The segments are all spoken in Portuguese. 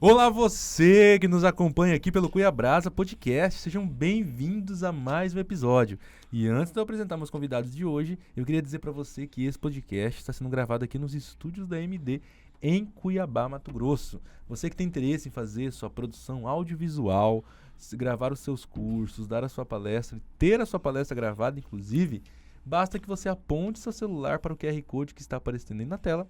Olá você que nos acompanha aqui pelo Cuiabrasa Podcast, sejam bem-vindos a mais um episódio. E antes de eu apresentar meus convidados de hoje, eu queria dizer para você que esse podcast está sendo gravado aqui nos estúdios da MD em Cuiabá, Mato Grosso. Você que tem interesse em fazer sua produção audiovisual, gravar os seus cursos, dar a sua palestra, ter a sua palestra gravada inclusive, basta que você aponte seu celular para o QR Code que está aparecendo aí na tela,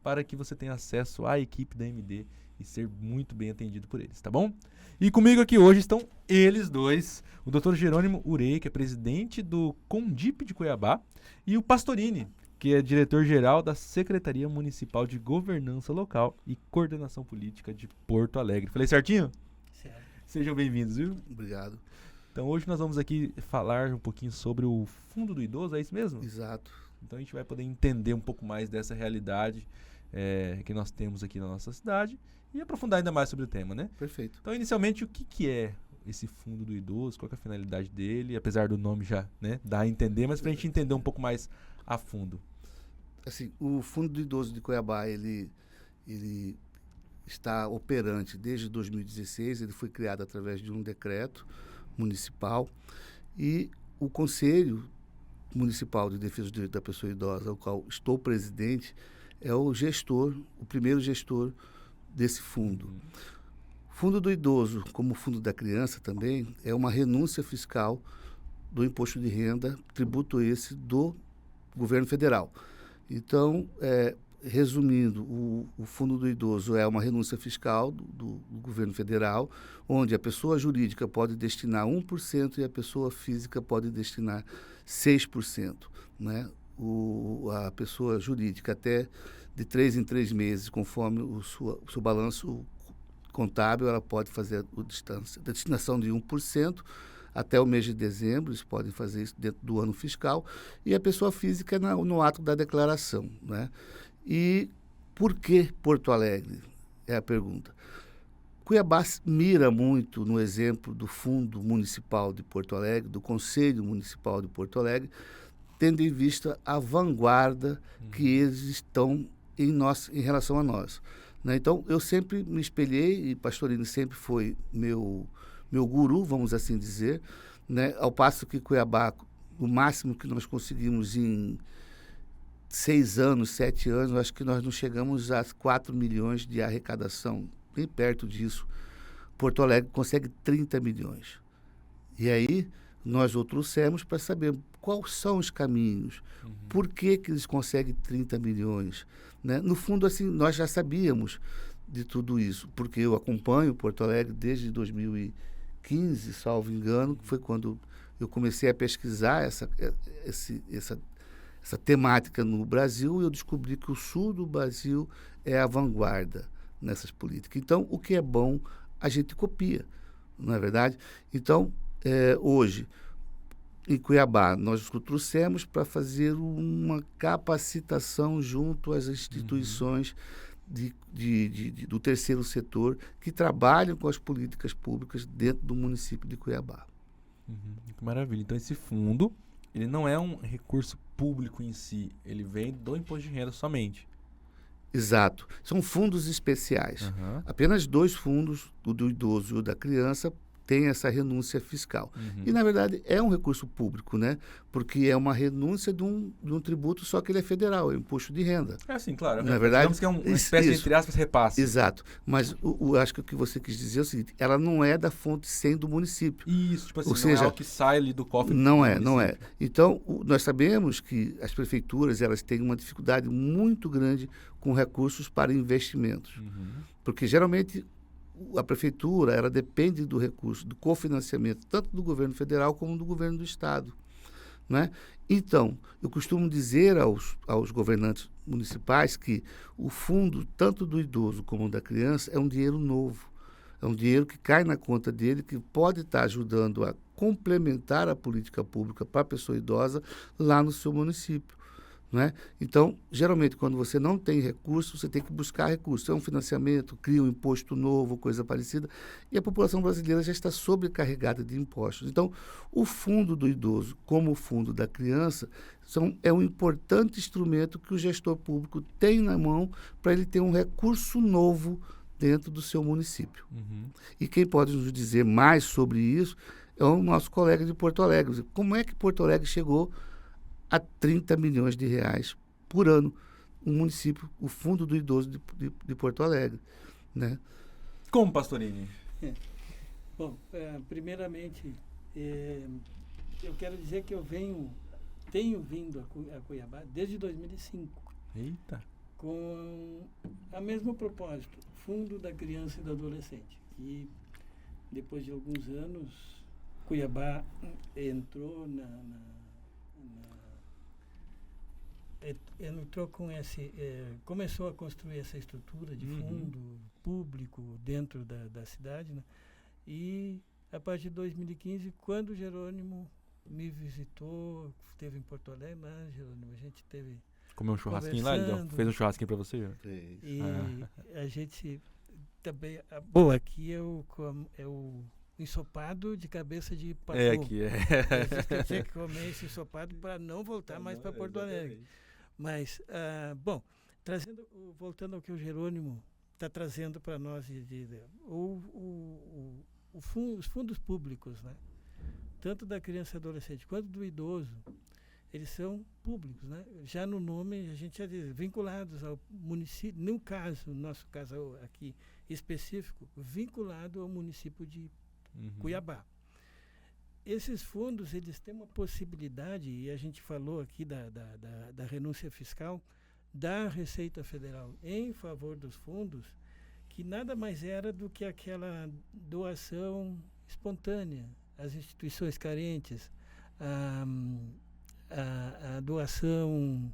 para que você tenha acesso à equipe da MD e ser muito bem atendido por eles, tá bom? E comigo aqui hoje estão eles dois, o Dr. Jerônimo Urey, que é presidente do Condip de Cuiabá, e o Pastorini, que é diretor-geral da Secretaria Municipal de Governança Local e Coordenação Política de Porto Alegre. Falei certinho? Certo. Sejam bem-vindos, viu? Obrigado. Então hoje nós vamos aqui falar um pouquinho sobre o Fundo do Idoso, é isso mesmo? Exato. Então a gente vai poder entender um pouco mais dessa realidade que nós temos aqui na nossa cidade e aprofundar ainda mais sobre o tema, né? Perfeito. Então, inicialmente, o que é esse Fundo do Idoso? Qual que é a finalidade dele? Apesar do nome já dar a entender, mas para a gente entender um pouco mais a fundo. Assim, o Fundo do Idoso de Cuiabá, ele está operante desde 2016, ele foi criado através de um decreto municipal e o Conselho Municipal de Defesa do Direito da Pessoa Idosa, ao qual estou presidente, é o gestor, o primeiro gestor desse fundo. O Fundo do Idoso, como o Fundo da Criança também, é uma renúncia fiscal do imposto de renda, tributo esse do governo federal. Então, resumindo, o Fundo do Idoso é uma renúncia fiscal do governo federal, onde a pessoa jurídica pode destinar 1% e a pessoa física pode destinar 6%, né? A pessoa jurídica até de 3 em 3 meses, conforme o seu balanço contábil, ela pode fazer a destinação de 1% até o mês de dezembro, eles podem fazer isso dentro do ano fiscal, e a pessoa física no ato da declaração, né? E por que Porto Alegre? É a pergunta. Cuiabá mira muito no exemplo do Fundo Municipal de Porto Alegre, do Conselho Municipal de Porto Alegre, tendo em vista a vanguarda que eles estão em relação a nós, né? Então, eu sempre me espelhei, e Pastorini sempre foi meu guru, vamos assim dizer, né? Ao passo que Cuiabá, o máximo que nós conseguimos em 6 anos, 7 anos, acho que nós não chegamos a 4 milhões de arrecadação, bem perto disso. Porto Alegre consegue 30 milhões. E aí, nós o trouxemos para saber quais são os caminhos, por que eles conseguem 30 milhões. Né? No fundo, assim, nós já sabíamos de tudo isso, porque eu acompanho Porto Alegre desde 2015, salvo engano, que foi quando eu comecei a pesquisar essa temática no Brasil, e eu descobri que o sul do Brasil é a vanguarda nessas políticas. Então, o que é bom, a gente copia, não é verdade? Então, hoje, em Cuiabá, nós o trouxemos para fazer uma capacitação junto às instituições do terceiro setor que trabalham com as políticas públicas dentro do município de Cuiabá. Que maravilha. Então, esse fundo, ele não é um recurso público em si, ele vem do imposto de renda somente. Exato. São fundos especiais. Apenas 2 fundos, o do idoso e o da criança, tem essa renúncia fiscal. E, na verdade, é um recurso público, né? Porque é uma renúncia de um tributo, só que ele é federal, é imposto de renda. É assim, claro. Na verdade, digamos que é uma espécie de, entre aspas, repasse. Exato. Mas acho que o que você quis dizer é o seguinte, ela não é da fonte 100 do município. Isso, tipo assim, ou seja, não é algo que sai ali do cofre. Não é. Então, nós sabemos que as prefeituras, elas têm uma dificuldade muito grande com recursos para investimentos. Porque, geralmente, a prefeitura, ela depende do recurso, do cofinanciamento, tanto do governo federal como do governo do estado, né? Então, eu costumo dizer aos governantes municipais que o fundo, tanto do idoso como da criança, é um dinheiro novo. É um dinheiro que cai na conta dele, que pode estar ajudando a complementar a política pública para a pessoa idosa lá no seu município. Né? Então, geralmente, quando você não tem recurso, você tem que buscar recursos. É um financiamento, cria um imposto novo, coisa parecida, e a população brasileira já está sobrecarregada de impostos. Então, o fundo do idoso, como o fundo da criança, é um importante instrumento que o gestor público tem na mão para ele ter um recurso novo dentro do seu município. Uhum. E quem pode nos dizer mais sobre isso é o nosso colega de Porto Alegre. Como é que Porto Alegre chegou a 30 milhões de reais por ano, um município, o Fundo do Idoso de Porto Alegre, né? Como, Pastorini? Bom, primeiramente, eu quero dizer que eu tenho vindo a Cuiabá desde 2005, Eita. com o mesmo propósito, Fundo da Criança e do Adolescente. E depois de alguns anos, Cuiabá entrou entrou com começou a construir essa estrutura de fundo público dentro da cidade, né? E a partir de 2015, quando o Jerônimo me visitou, esteve em Porto Alegre, né, Jerônimo? A gente teve Comeu um churrasquinho lá? Ele fez um churrasquinho pra você? e a gente também... Bom, aqui é o ensopado de cabeça de pacu. Aqui é. A gente tinha que comer esse ensopado para não voltar mais para Porto Alegre. Mas, bom, voltando ao que o Jerônimo está trazendo para nós, os fundos públicos, né? Tanto da criança e adolescente quanto do idoso, eles são públicos, né? Já no nome, a gente já diz, vinculados ao município, no nosso caso aqui específico, vinculado ao município de Cuiabá. Esses fundos, eles têm uma possibilidade, e a gente falou aqui da renúncia fiscal da Receita Federal em favor dos fundos, que nada mais era do que aquela doação espontânea às instituições carentes, a doação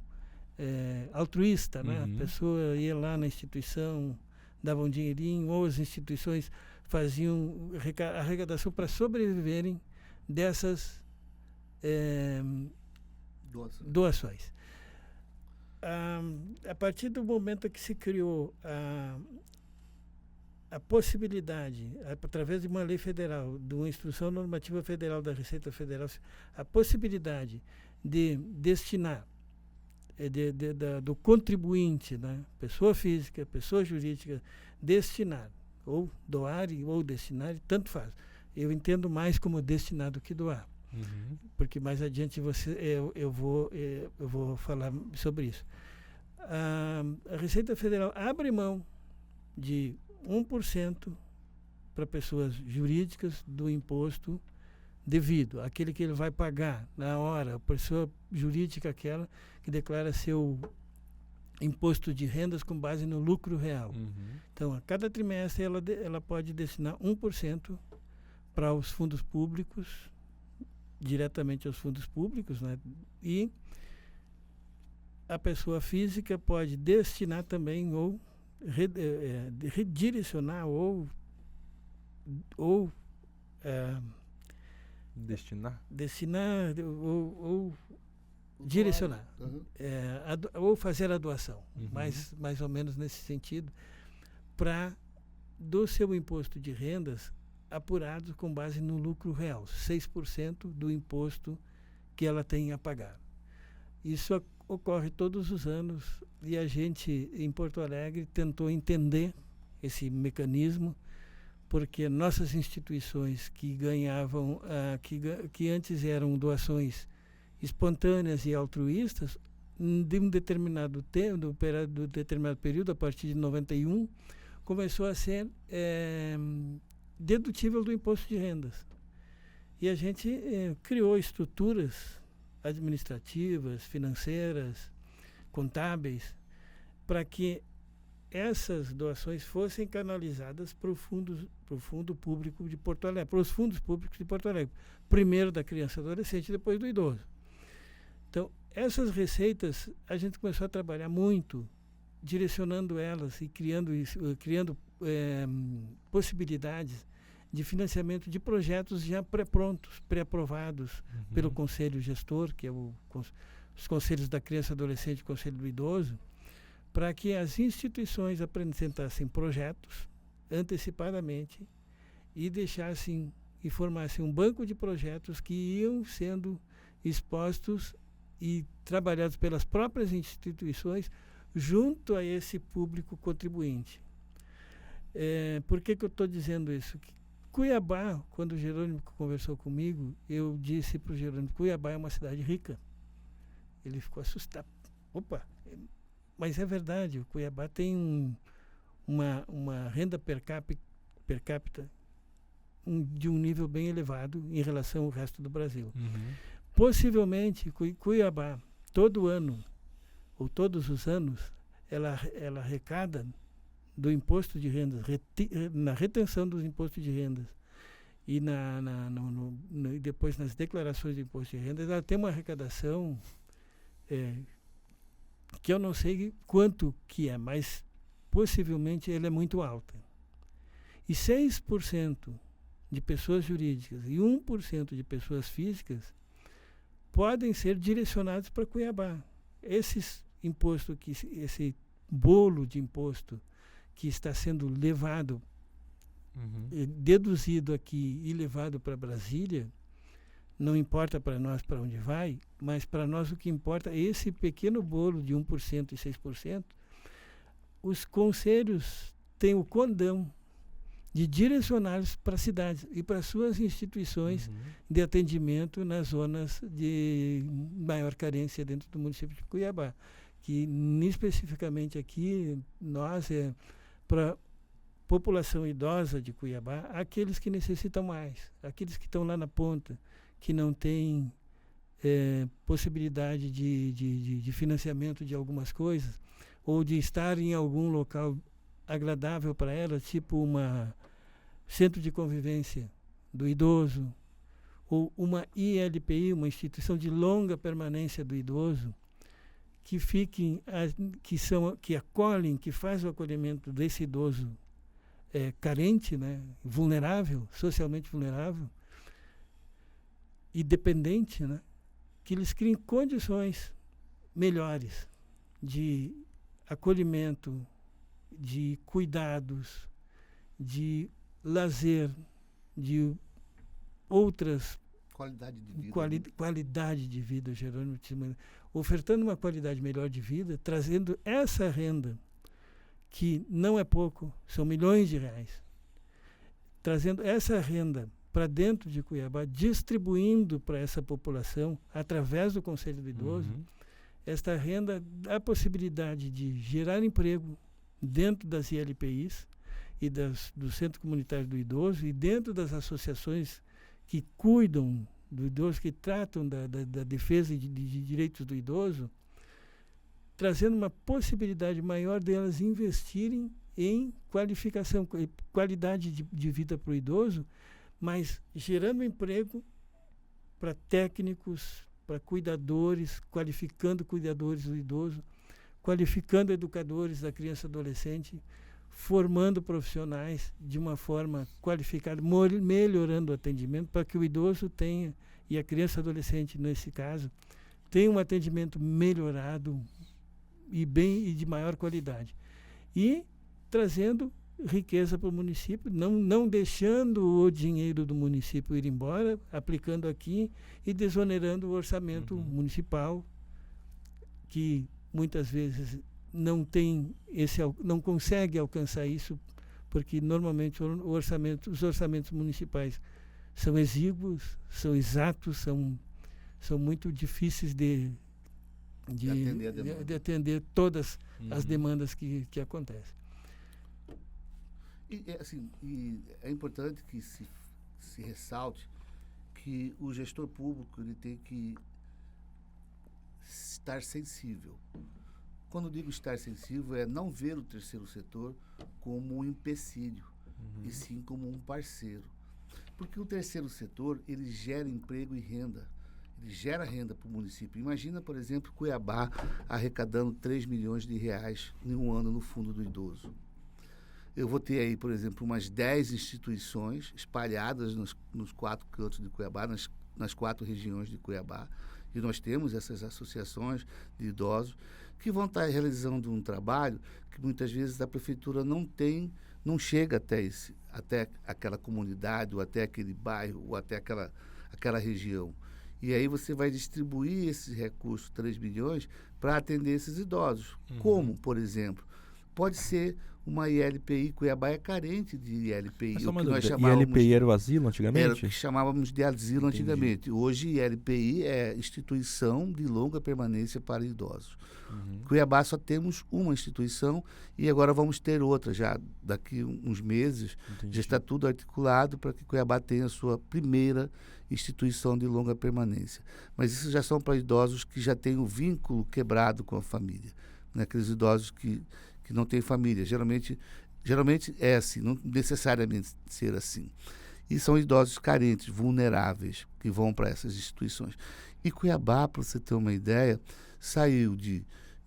altruísta, né? A pessoa ia lá na instituição, dava um dinheirinho, ou as instituições faziam arrecadação para sobreviverem dessas doações. A partir do momento que se criou a possibilidade, através de uma lei federal, de uma instrução normativa federal da Receita Federal, a possibilidade de destinar do contribuinte, né, pessoa física, pessoa jurídica, destinar, ou doar ou destinar, tanto faz. Eu entendo mais como destinar do que doar. Porque mais adiante eu vou falar sobre isso. A Receita Federal abre mão de 1% para pessoas jurídicas do imposto devido, aquele que ele vai pagar na hora, a pessoa jurídica aquela que declara seu imposto de rendas com base no lucro real. Então, a cada trimestre ela pode destinar 1% para os fundos públicos, diretamente aos fundos públicos, né? E a pessoa física pode destinar também ou redirecionar ou destinar ou direcionar, ou fazer a doação, mais ou menos nesse sentido, para do seu imposto de rendas apurado com base no lucro real, 6% do imposto que ela tem a pagar. Isso ocorre todos os anos e a gente, em Porto Alegre, tentou entender esse mecanismo, porque nossas instituições que ganhavam, que antes eram doações espontâneas e altruístas, de um determinado tempo, do determinado período, a partir de 91, começou a ser dedutível do imposto de rendas. E a gente criou estruturas administrativas, financeiras, contábeis, para que essas doações fossem canalizadas para o fundo público de Porto Alegre, para os fundos públicos de Porto Alegre, primeiro da criança e adolescente e depois do idoso. Então, essas receitas, a gente começou a trabalhar muito, direcionando elas e criando possibilidades de financiamento de projetos já pré-prontos, pré-aprovados pelo Conselho Gestor, que é os Conselhos da Criança e Adolescente e o Conselho do Idoso, para que as instituições apresentassem projetos antecipadamente e deixassem e formassem um banco de projetos que iam sendo expostos e trabalhados pelas próprias instituições junto a esse público contribuinte. Por que eu estou dizendo isso? Cuiabá, quando o Jerônimo conversou comigo, eu disse para o Jerônimo, Cuiabá é uma cidade rica. Ele ficou assustado. Opa! Mas é verdade, o Cuiabá tem uma renda per capita de um nível bem elevado em relação ao resto do Brasil. Uhum. Possivelmente, Cuiabá, todo ano, ou todos os anos, ela arrecada do imposto de rendas, na retenção dos impostos de rendas e depois nas declarações de imposto de rendas, ela tem uma arrecadação que eu não sei quanto que é, mas possivelmente ela é muito alta. E 6% de pessoas jurídicas e 1% de pessoas físicas podem ser direcionados para Cuiabá. Esse bolo de imposto que está sendo levado, deduzido aqui e levado para Brasília, não importa para nós para onde vai, mas para nós o que importa é esse pequeno bolo de 1% e 6%. Os conselhos têm o condão de direcioná-los para cidades e para suas instituições de atendimento nas zonas de maior carência dentro do município de Cuiabá. Que, especificamente aqui, nós, para a população idosa de Cuiabá, aqueles que necessitam mais, aqueles que estão lá na ponta, que não têm possibilidade de financiamento de algumas coisas, ou de estar em algum local agradável para elas, tipo centro de convivência do idoso, ou uma ILPI, uma instituição de longa permanência do idoso, que acolhem, que faz o acolhimento desse idoso carente, né, vulnerável, socialmente vulnerável e dependente, né, que eles criem condições melhores de acolhimento, de cuidados, de lazer, de outras qualidade de vida, Jerônimo, ofertando uma qualidade melhor de vida, trazendo essa renda, que não é pouco, são milhões de reais, trazendo essa renda para dentro de Cuiabá, distribuindo para essa população, através do Conselho do Idoso, esta renda dá a possibilidade de gerar emprego dentro das ILPIs e do Centro Comunitário do Idoso e dentro das associações que cuidam do idoso, que tratam da defesa de direitos do idoso, trazendo uma possibilidade maior delas investirem em qualificação, qualidade de vida para o idoso, mas gerando emprego para técnicos, para cuidadores, qualificando cuidadores do idoso, qualificando educadores da criança e adolescente, formando profissionais de uma forma qualificada, melhorando o atendimento para que o idoso tenha, e a criança e adolescente nesse caso, tenha um atendimento melhorado e de maior qualidade. E trazendo riqueza para o município, não deixando o dinheiro do município ir embora, aplicando aqui e desonerando o orçamento municipal, que muitas vezes não consegue alcançar isso, porque normalmente os orçamentos municipais são exíguos, são exatos, são muito difíceis de atender todas as demandas que acontecem. E é importante que se ressalte que o gestor público ele tem que estar sensível. Quando digo estar sensível, é não ver o terceiro setor como um empecilho, e sim como um parceiro. Porque o terceiro setor, ele gera emprego e renda. Ele gera renda para o município. Imagina, por exemplo, Cuiabá arrecadando 3 milhões de reais em um ano no Fundo do Idoso. Eu vou ter aí, por exemplo, umas 10 instituições espalhadas nos 4 cantos de Cuiabá, nas 4 regiões de Cuiabá. E nós temos essas associações de idosos que vão estar realizando um trabalho que muitas vezes a prefeitura não chega até aquela comunidade, ou até aquele bairro, ou até aquela região. E aí você vai distribuir esses recursos, 3 milhões, para atender esses idosos. Como, por exemplo, pode ser uma ILPI. Cuiabá é carente de ILPI. Mas só O uma que nós dúvida, chamávamos, ILPI era o asilo era o antigamente? que chamávamos de asilo Entendi. antigamente. Hoje, ILPI é Instituição de Longa Permanência para Idosos. Uhum. Cuiabá só temos uma instituição e agora vamos ter outra já daqui uns meses. Entendi. Já está tudo articulado para que Cuiabá tenha a sua primeira instituição de longa permanência. Mas isso já são para idosos que já têm o vínculo quebrado com a família, né? Aqueles idosos que não têm família. Geralmente é assim, não necessariamente ser assim. E são idosos carentes, vulneráveis, que vão para essas instituições. E Cuiabá, para você ter uma ideia, saiu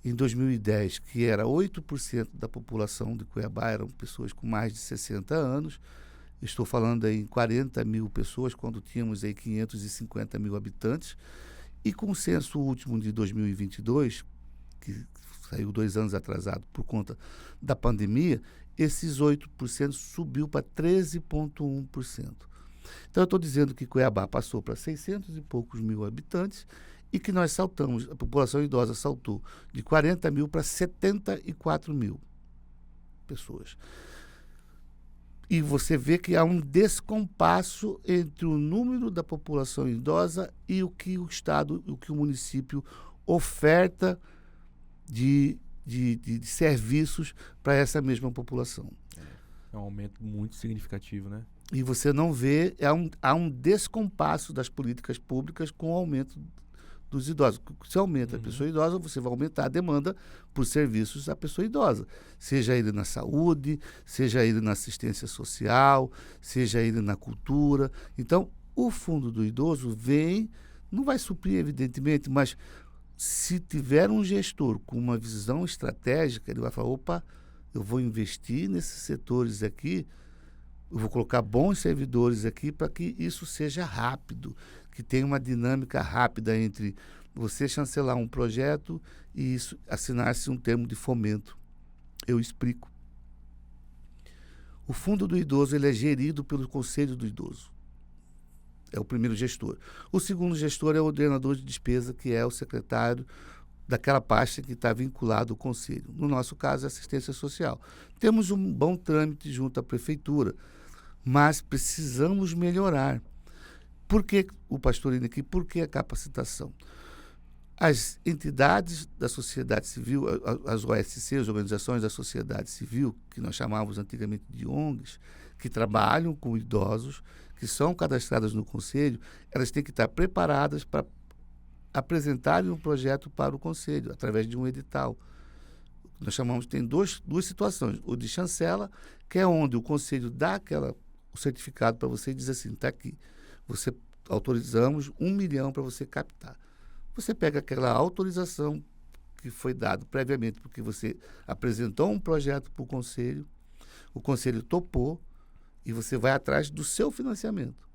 em 2010, que era 8% da população de Cuiabá, eram pessoas com mais de 60 anos. Estou falando aí em 40 mil pessoas, quando tínhamos aí 550 mil habitantes. E com o censo último de 2022, que saiu 2 anos atrasado por conta da pandemia, esses 8% subiu para 13,1%. Então, eu estou dizendo que Cuiabá passou para 600 e poucos mil habitantes e que nós saltamos, a população idosa saltou de 40 mil para 74 mil pessoas. E você vê que há um descompasso entre o número da população idosa e o que o Estado, o que o município oferta de serviços para essa mesma população. É um aumento muito significativo, né? E você não vê, há um descompasso das políticas públicas com o aumento dos idosos. Se aumenta a pessoa idosa, você vai aumentar a demanda por serviços à pessoa idosa. Seja ele na saúde, seja ele na assistência social, seja ele na cultura. Então, o Fundo do Idoso não vai suprir, evidentemente, mas se tiver um gestor com uma visão estratégica, ele vai falar, opa, eu vou investir nesses setores aqui, eu vou colocar bons servidores aqui para que isso seja rápido, que tenha uma dinâmica rápida entre você chancelar um projeto e isso assinar-se um termo de fomento. Eu explico. O Fundo do Idoso ele é gerido pelo Conselho do Idoso. É o primeiro gestor. O segundo gestor é o ordenador de despesa, que é o secretário daquela pasta que está vinculado ao Conselho. No nosso caso, é assistência social. Temos um bom trâmite junto à Prefeitura, mas precisamos melhorar. Por que o Pastorino aqui? Por que a capacitação? As entidades da sociedade civil, as OSC, as organizações da sociedade civil, que nós chamávamos antigamente de ONGs, que trabalham com idosos, que são cadastradas no Conselho, elas têm que estar preparadas para apresentarem um projeto para o Conselho, através de um edital. Nós chamamos, tem duas situações. O de chancela, que é onde o Conselho dá o certificado para você e diz assim, está aqui, autorizamos 1 milhão para você captar. Você pega aquela autorização que foi dada previamente, porque você apresentou um projeto para o Conselho topou, e você vai atrás do seu financiamento.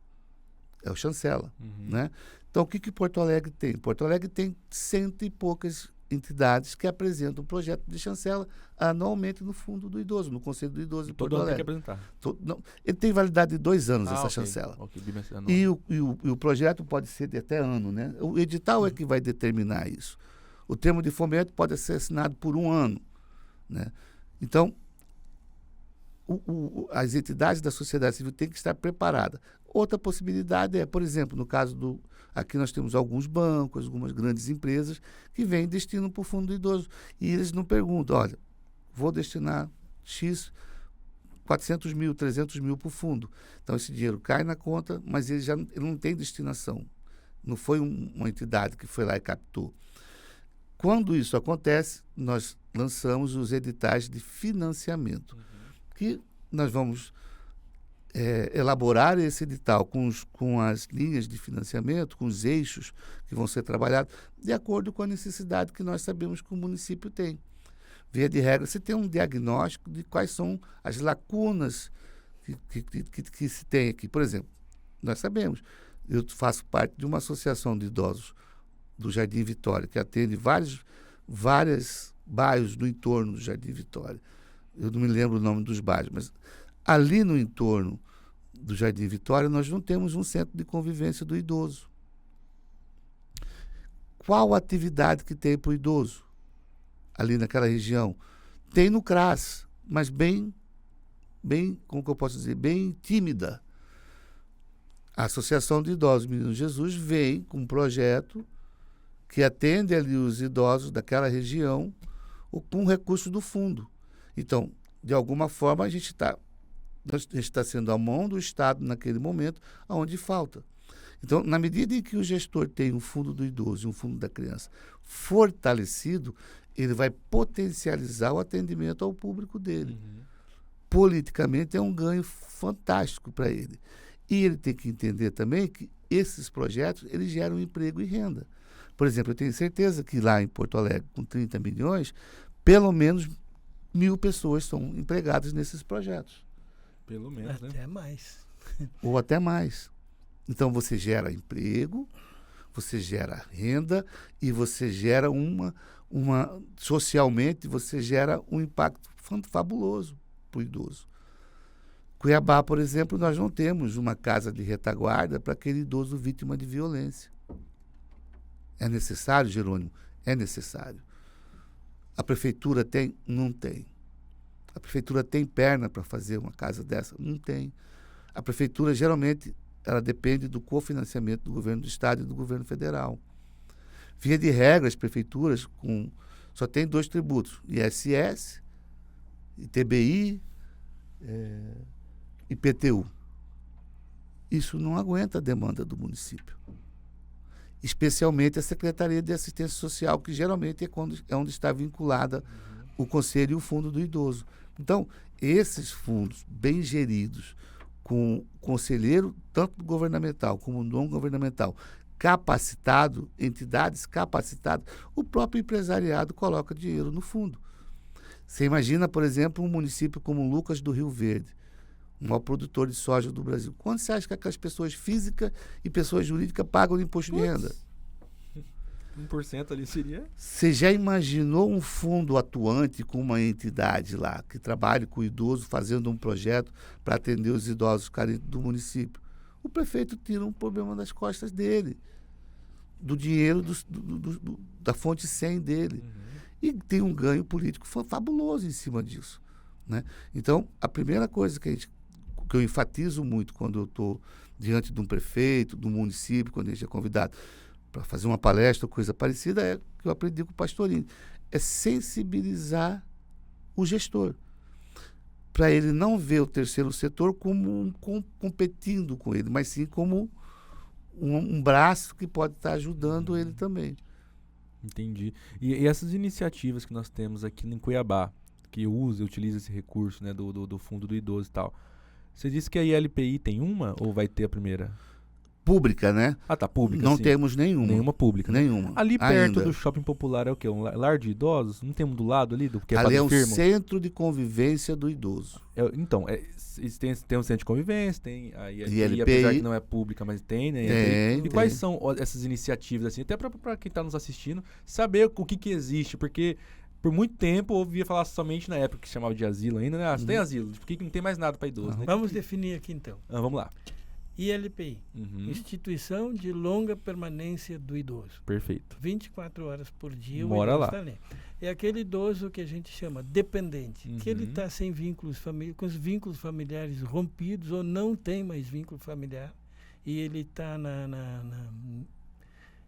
É o chancela. Né? Então, o que Porto Alegre tem? Porto Alegre tem 100 e poucas entidades que apresentam um projeto de chancela anualmente no Fundo do Idoso, no Conselho do Idoso de Porto Alegre. Todo ano tem que apresentar. Ele tem validade de 2 anos, essa chancela. Okay, e o projeto pode ser de até ano. Né? O edital é que vai determinar isso. O termo de fomento pode ser assinado por 1 ano. Né? Então, as entidades da sociedade civil têm que estar preparadas. Outra possibilidade é, por exemplo, no caso aqui nós temos alguns bancos, algumas grandes empresas que vêm e destinam para o Fundo do Idoso. E eles não perguntam, olha, vou destinar X, 400 mil, 300 mil para o fundo. Então, esse dinheiro cai na conta, mas ele não tem destinação. Não foi uma entidade que foi lá e captou. Quando isso acontece, nós lançamos os editais de financiamento. Que nós vamos elaborar esse edital com as linhas de financiamento, com os eixos que vão ser trabalhados, de acordo com a necessidade que nós sabemos que o município tem. Via de regra, você tem um diagnóstico de quais são as lacunas que se tem aqui. Por exemplo, nós sabemos, eu faço parte de uma associação de idosos do Jardim Vitória, que atende vários bairros no entorno do Jardim Vitória. Eu não me lembro o nome dos bairros, mas ali no entorno do Jardim Vitória, nós não temos um centro de convivência do idoso. Qual a atividade que tem para o idoso ali naquela região? Tem no CRAS, mas bem, como que eu posso dizer, bem tímida. A Associação de Idosos Menino Jesus vem com um projeto que atende ali os idosos daquela região com recurso do fundo. Então, de alguma forma, a gente está sendo a mão do Estado naquele momento, onde falta. Então, na medida em que o gestor tem um fundo do idoso e um fundo da criança fortalecido, ele vai potencializar o atendimento ao público dele. Politicamente é um ganho fantástico para ele. E ele tem que entender também que esses projetos eles geram emprego e renda. Por exemplo, eu tenho certeza que lá em Porto Alegre, com 30 milhões, pelo menos 1.000 pessoas são empregadas nesses projetos. Pelo menos, né? Até mais. Ou até mais. Então, você gera emprego, você gera renda e você gera socialmente, você gera um impacto fabuloso para o idoso. Cuiabá, por exemplo, nós não temos uma casa de retaguarda para aquele idoso vítima de violência. É necessário, Jerônimo? É necessário. A prefeitura tem? Não tem. A prefeitura tem perna para fazer uma casa dessa? Não tem. A prefeitura, geralmente, ela depende do cofinanciamento do governo do Estado e do governo federal. Via de regra, as prefeituras só tem 2 tributos, ISS, ITBI, IPTU. Isso não aguenta a demanda do município. Especialmente a Secretaria de Assistência Social, que geralmente é onde está vinculada o Conselho e o Fundo do Idoso. Então, esses fundos bem geridos, com conselheiro, tanto governamental como não governamental, capacitado, entidades capacitadas, o próprio empresariado coloca dinheiro no fundo. Você imagina, por exemplo, um município como Lucas do Rio Verde, o maior produtor de soja do Brasil. Quanto você acha que aquelas pessoas físicas e pessoas jurídicas pagam de imposto de renda? 1% ali seria... Você já imaginou um fundo atuante com uma entidade lá, que trabalhe com o idoso, fazendo um projeto para atender os idosos carentes do município? O prefeito tira um problema das costas dele, do dinheiro da fonte 100 dele. E tem um ganho político fabuloso em cima disso, né? Então, a primeira coisa que eu enfatizo muito quando eu estou diante de um prefeito, de um município, quando a gente é convidado para fazer uma palestra ou coisa parecida, é que eu aprendi com o Pastorini, é sensibilizar o gestor, para ele não ver o terceiro setor como competindo com ele, mas sim como um braço que pode estar ajudando ele também. Entendi. E essas iniciativas que nós temos aqui em Cuiabá, que utiliza esse recurso, né, do fundo do idoso e tal, você disse que a ILPI tem uma ou vai ter a primeira? Pública, né? Ah, tá, pública. Não sim. temos nenhuma. Nenhuma pública. Né? Nenhuma. Ali perto ainda. do Shopping Popular é o quê? Um lar de idosos? Não tem um do lado ali? Que é ali é um firma? centro de convivência do idoso. Então, tem um centro de convivência, tem a ILPI, ILPI, apesar que não é pública, mas tem, né? Tem, e quais são essas iniciativas, assim, até para quem está nos assistindo, saber o que existe, porque por muito tempo eu ouvia falar somente na época que se chamava de asilo ainda, né? Tem asilo, por que não tem mais nada para idoso? Né? Vamos definir aqui então. Vamos lá. ILPI, Instituição de Longa Permanência do Idoso. Perfeito. 24 horas por dia Mora o idoso lá. está ali. É aquele idoso que a gente chama dependente, que ele está sem vínculos familiares, com os vínculos familiares rompidos ou não tem mais vínculo familiar e ele está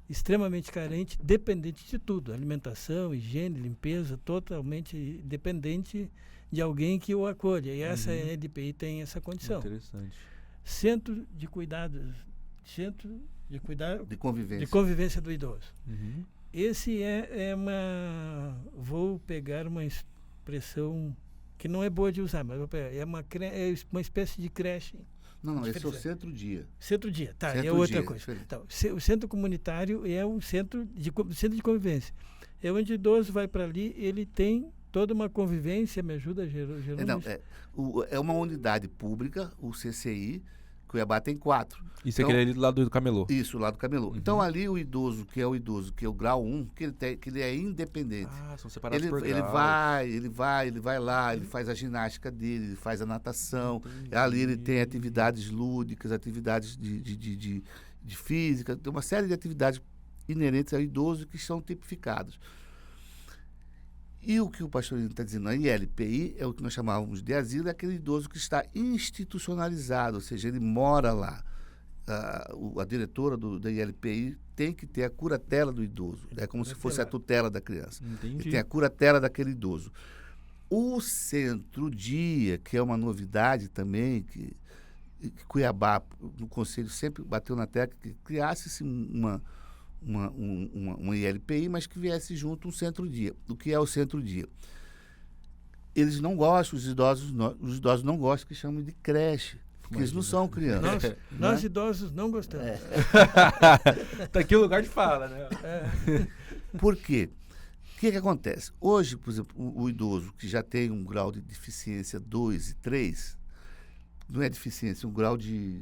extremamente carente, dependente de tudo, alimentação, higiene, limpeza, totalmente dependente de alguém que o acolha. E essa ILPI tem essa condição. Interessante. Centro de convivência do idoso. Esse é vou pegar uma expressão que não é boa de usar, mas é uma espécie de creche. Não, esse é o centro-dia. Centro-dia, tá, Centro é outra dia, coisa. Então, o centro comunitário é um centro de convivência. É onde o idoso vai para ali, ele tem toda uma convivência, me ajuda, Jerônimo? É uma unidade pública, o CCI, Cuiabá tem 4. Isso é aquele ali do lado do Camelô. Isso, lá do Camelô. Então, ali o idoso, que é o grau 1, que ele é independente. Ah, são separados por grau. Ele vai lá, ele faz a ginástica dele, ele faz a natação. Ali ele tem atividades lúdicas, atividades de física, tem uma série de atividades inerentes ao idoso que são tipificados. E o que o Pastorino está dizendo, a ILPI é o que nós chamávamos de asilo, é aquele idoso que está institucionalizado, ou seja, ele mora lá. A diretora da ILPI tem que ter a curatela do idoso. É como se fosse a tutela da criança. Entendi. Ele tem a curatela daquele idoso. O centro-dia, que é uma novidade também, que Cuiabá, no Conselho, sempre bateu na tecla que criasse-se uma ILPI, mas que viesse junto um centro-dia. O que é o centro-dia? Eles não gostam, os idosos não gostam que chamam de creche, porque eles não são crianças. Nós idosos não gostamos. Tá aqui o lugar de fala, né? Por quê? O que acontece? Hoje, por exemplo, o idoso que já tem um grau de deficiência 2 e 3, não é deficiência, um grau de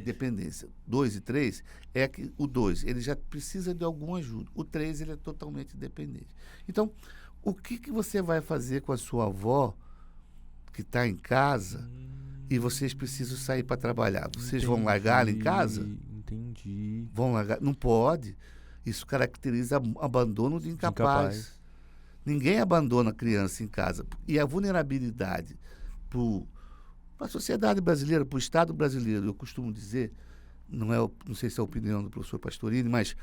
dependência 2 e 3, é que o 2, ele já precisa de alguma ajuda. O 3, ele é totalmente dependente. Então, o que você vai fazer com a sua avó que está em casa e vocês precisam sair para trabalhar? Vocês vão largar ela em casa? Entendi. Vão largar? Não pode. Isso caracteriza abandono de incapaz. Ninguém abandona a criança em casa. E a vulnerabilidade para a sociedade brasileira, para o Estado brasileiro, eu costumo dizer, não sei se é a opinião do professor Pastorini, mas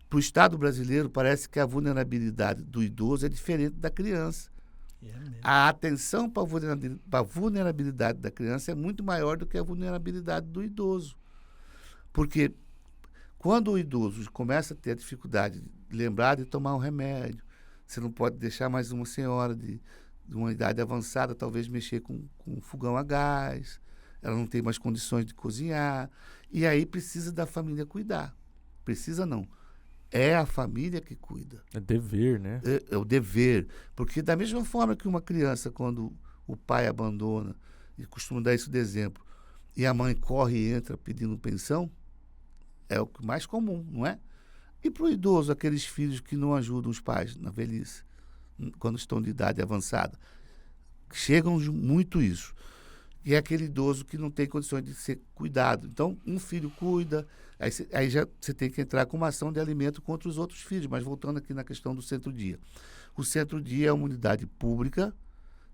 para o Estado brasileiro parece que a vulnerabilidade do idoso é diferente da criança. A atenção para a vulnerabilidade da criança é muito maior do que a vulnerabilidade do idoso. Porque quando o idoso começa a ter a dificuldade de lembrar de tomar um remédio, você não pode deixar mais uma senhora de uma idade avançada, talvez mexer com um fogão a gás, ela não tem mais condições de cozinhar, e aí precisa da família cuidar. Precisa não. É a família que cuida. É dever, né? É o dever. Porque da mesma forma que uma criança, quando o pai abandona, e costumo dar isso de exemplo, e a mãe corre e entra pedindo pensão, é o mais comum, não é? E para o idoso, aqueles filhos que não ajudam os pais na velhice, quando estão de idade avançada, chegam muito isso. E é aquele idoso que não tem condições de ser cuidado. Então, um filho cuida, aí já você tem que entrar com uma ação de alimento contra os outros filhos. Mas voltando aqui na questão do centro-dia. O centro-dia é uma unidade pública,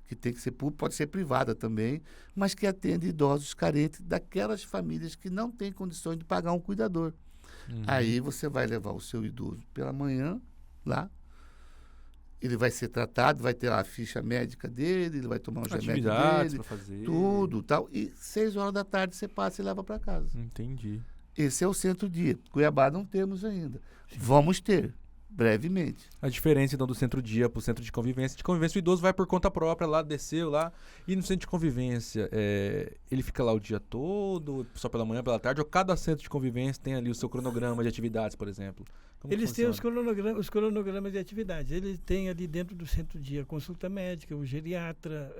que tem que ser pública, pode ser privada também, mas que atende idosos carentes daquelas famílias que não têm condições de pagar um cuidador. Aí você vai levar o seu idoso pela manhã lá, ele vai ser tratado, vai ter lá a ficha médica dele, ele vai tomar um remédio dele, pra fazer. tudo, tal. E 6 horas da tarde você passa e leva para casa. Entendi. Esse é o centro-dia. Cuiabá não temos ainda. Vamos ter, brevemente. A diferença, então, do centro-dia pro centro de convivência. De convivência, o idoso vai por conta própria lá, desceu lá. E no centro de convivência, ele fica lá o dia todo, só pela manhã, pela tarde? Ou cada centro de convivência tem ali o seu cronograma de atividades, por exemplo? Como Eles têm funciona? os cronogramas de atividades. Eles têm ali dentro do centro-dia consulta médica, o geriatra,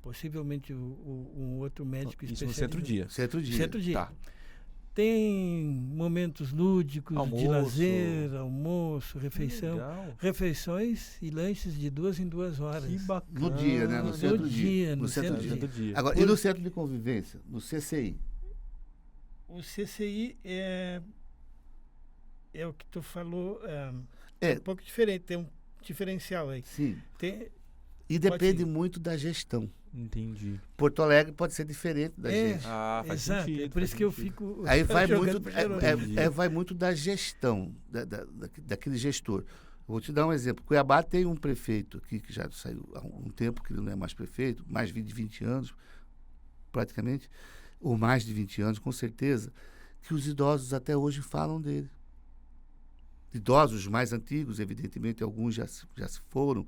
possivelmente um outro médico Isso no especialista. centro-dia. Centro-dia. Tá. Tem momentos lúdicos, de Almoço. lazer, almoço, refeição. Legal. Refeições e lanches de 2 em 2 horas. Que bacana. No dia, né? No centro-dia. No centro-dia. Centro-dia. Agora, e no centro de convivência? No CCI? O CCI é o que tu falou, É. um pouco diferente, tem um diferencial aí. Sim. Tem, E depende muito da gestão. Entendi. Porto Alegre pode ser diferente da gente. Ah, faz exato, sentido. é por isso faz que eu sentido. fico Aí vai jogando muito, pro Gerônimo. vai muito da gestão, daquele gestor. Eu vou te dar um exemplo. Cuiabá tem um prefeito aqui, que já saiu há um tempo, que ele não é mais prefeito, mais de 20 anos, praticamente, ou mais de 20 anos, com certeza, que os idosos até hoje falam dele. Idosos mais antigos, evidentemente, alguns já se foram.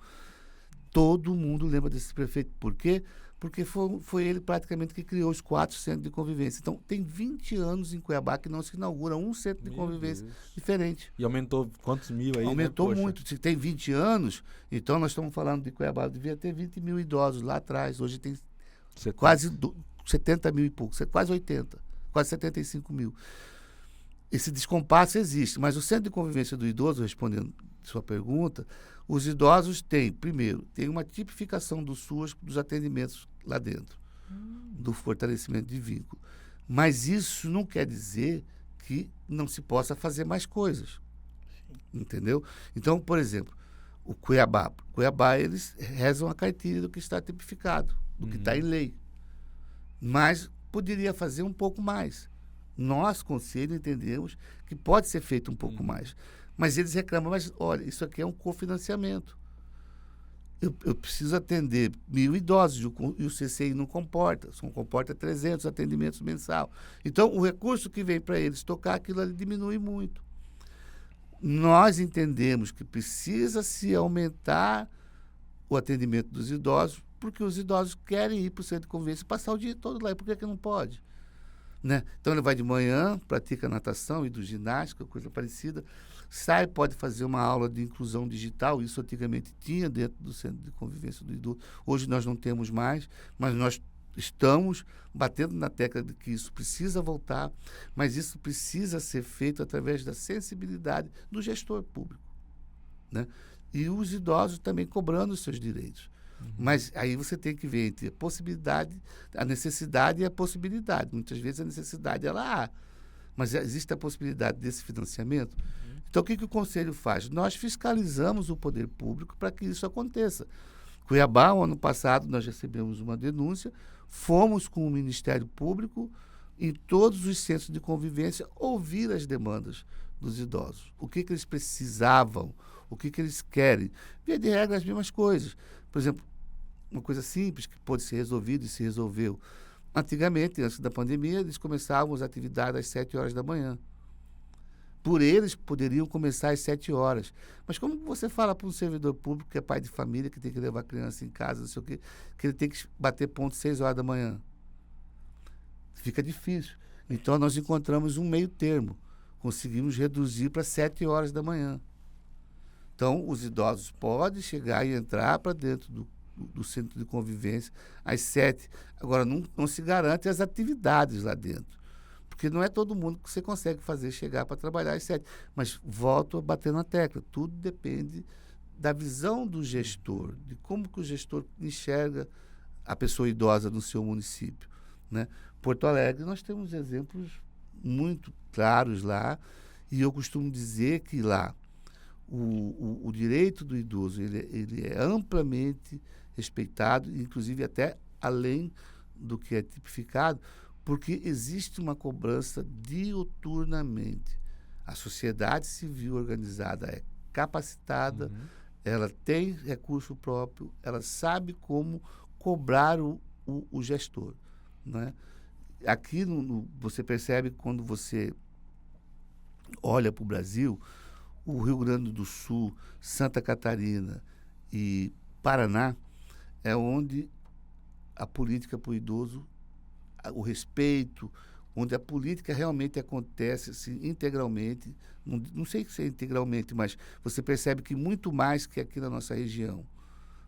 Todo mundo lembra desse prefeito. Por quê? Porque foi ele praticamente que criou os 4 centros de convivência. Então, tem 20 anos em Cuiabá que não se inaugura um centro de Meu convivência Deus. diferente. E aumentou quantos mil aí? Aumentou né? Poxa. muito. Se tem 20 anos, então nós estamos falando de Cuiabá, devia ter 20 mil idosos lá atrás. Hoje tem quase 70 mil e pouco, quase 80, quase 75 mil. Esse descompasso existe, mas o centro de convivência do idoso, respondendo sua pergunta, os idosos têm, primeiro, tem uma tipificação do SUAS dos atendimentos lá dentro, do fortalecimento de vínculo. Mas isso não quer dizer que não se possa fazer mais coisas. Entendeu? Então, por exemplo, O Cuiabá. Cuiabá, eles rezam a cartilha do que está tipificado, do que está em lei. Mas poderia fazer um pouco mais. Nós, conselho, entendemos que pode ser feito um pouco mais. Mas eles reclamam, mas olha, isso aqui é um cofinanciamento. Eu preciso atender 1.000 idosos e o CCI não comporta, só comporta 300 atendimentos mensal. Então, o recurso que vem para eles tocar, aquilo ali diminui muito. Nós entendemos que precisa se aumentar o atendimento dos idosos, porque os idosos querem ir para o centro de convivência e passar o dia todo lá. E por que não pode? Né? Então, ele vai de manhã, pratica natação, hidroginástica, coisa parecida, sai, pode fazer uma aula de inclusão digital, isso antigamente tinha dentro do centro de convivência do idoso, hoje nós não temos mais, mas nós estamos batendo na tecla de que isso precisa voltar, mas isso precisa ser feito através da sensibilidade do gestor público, né? E os idosos também cobrando os seus direitos. Mas aí você tem que ver entre a possibilidade, a necessidade e a possibilidade. Muitas vezes a necessidade ela há, mas existe a possibilidade desse financiamento. Então, o que o Conselho faz? Nós fiscalizamos o poder público para que isso aconteça. Cuiabá, o ano passado, nós recebemos uma denúncia, fomos com o Ministério Público em todos os centros de convivência ouvir as demandas dos idosos. O que eles precisavam, o que eles querem. Via de regra, as mesmas coisas. Por exemplo, uma coisa simples que pode ser resolvida e se resolveu. Antigamente, antes da pandemia, eles começavam as atividades às 7 horas da manhã. Por eles, poderiam começar às 7 horas. Mas como você fala para um servidor público que é pai de família, que tem que levar a criança em casa, não sei o quê, que ele tem que bater ponto às 6 horas da manhã? Fica difícil. Então, nós encontramos um meio termo. Conseguimos reduzir para 7 horas da manhã. Então, os idosos podem chegar e entrar para dentro do centro de convivência às 7. Agora, não se garante as atividades lá dentro. Porque não é todo mundo que você consegue fazer chegar para trabalhar às 7. Mas volto a bater na tecla. Tudo depende da visão do gestor, de como que o gestor enxerga a pessoa idosa no seu município, né? Porto Alegre, nós temos exemplos muito claros lá, e eu costumo dizer que lá o direito do idoso ele é amplamente respeitado, inclusive até além do que é tipificado, porque existe uma cobrança diuturnamente. A sociedade civil organizada é capacitada, ela tem recurso próprio, ela sabe como cobrar o gestor, né? Aqui você percebe quando você olha para o Brasil, o Rio Grande do Sul, Santa Catarina e Paraná é onde a política para o idoso, o respeito, onde a política realmente acontece assim, integralmente, não sei se é integralmente, mas você percebe que muito mais que aqui na nossa região.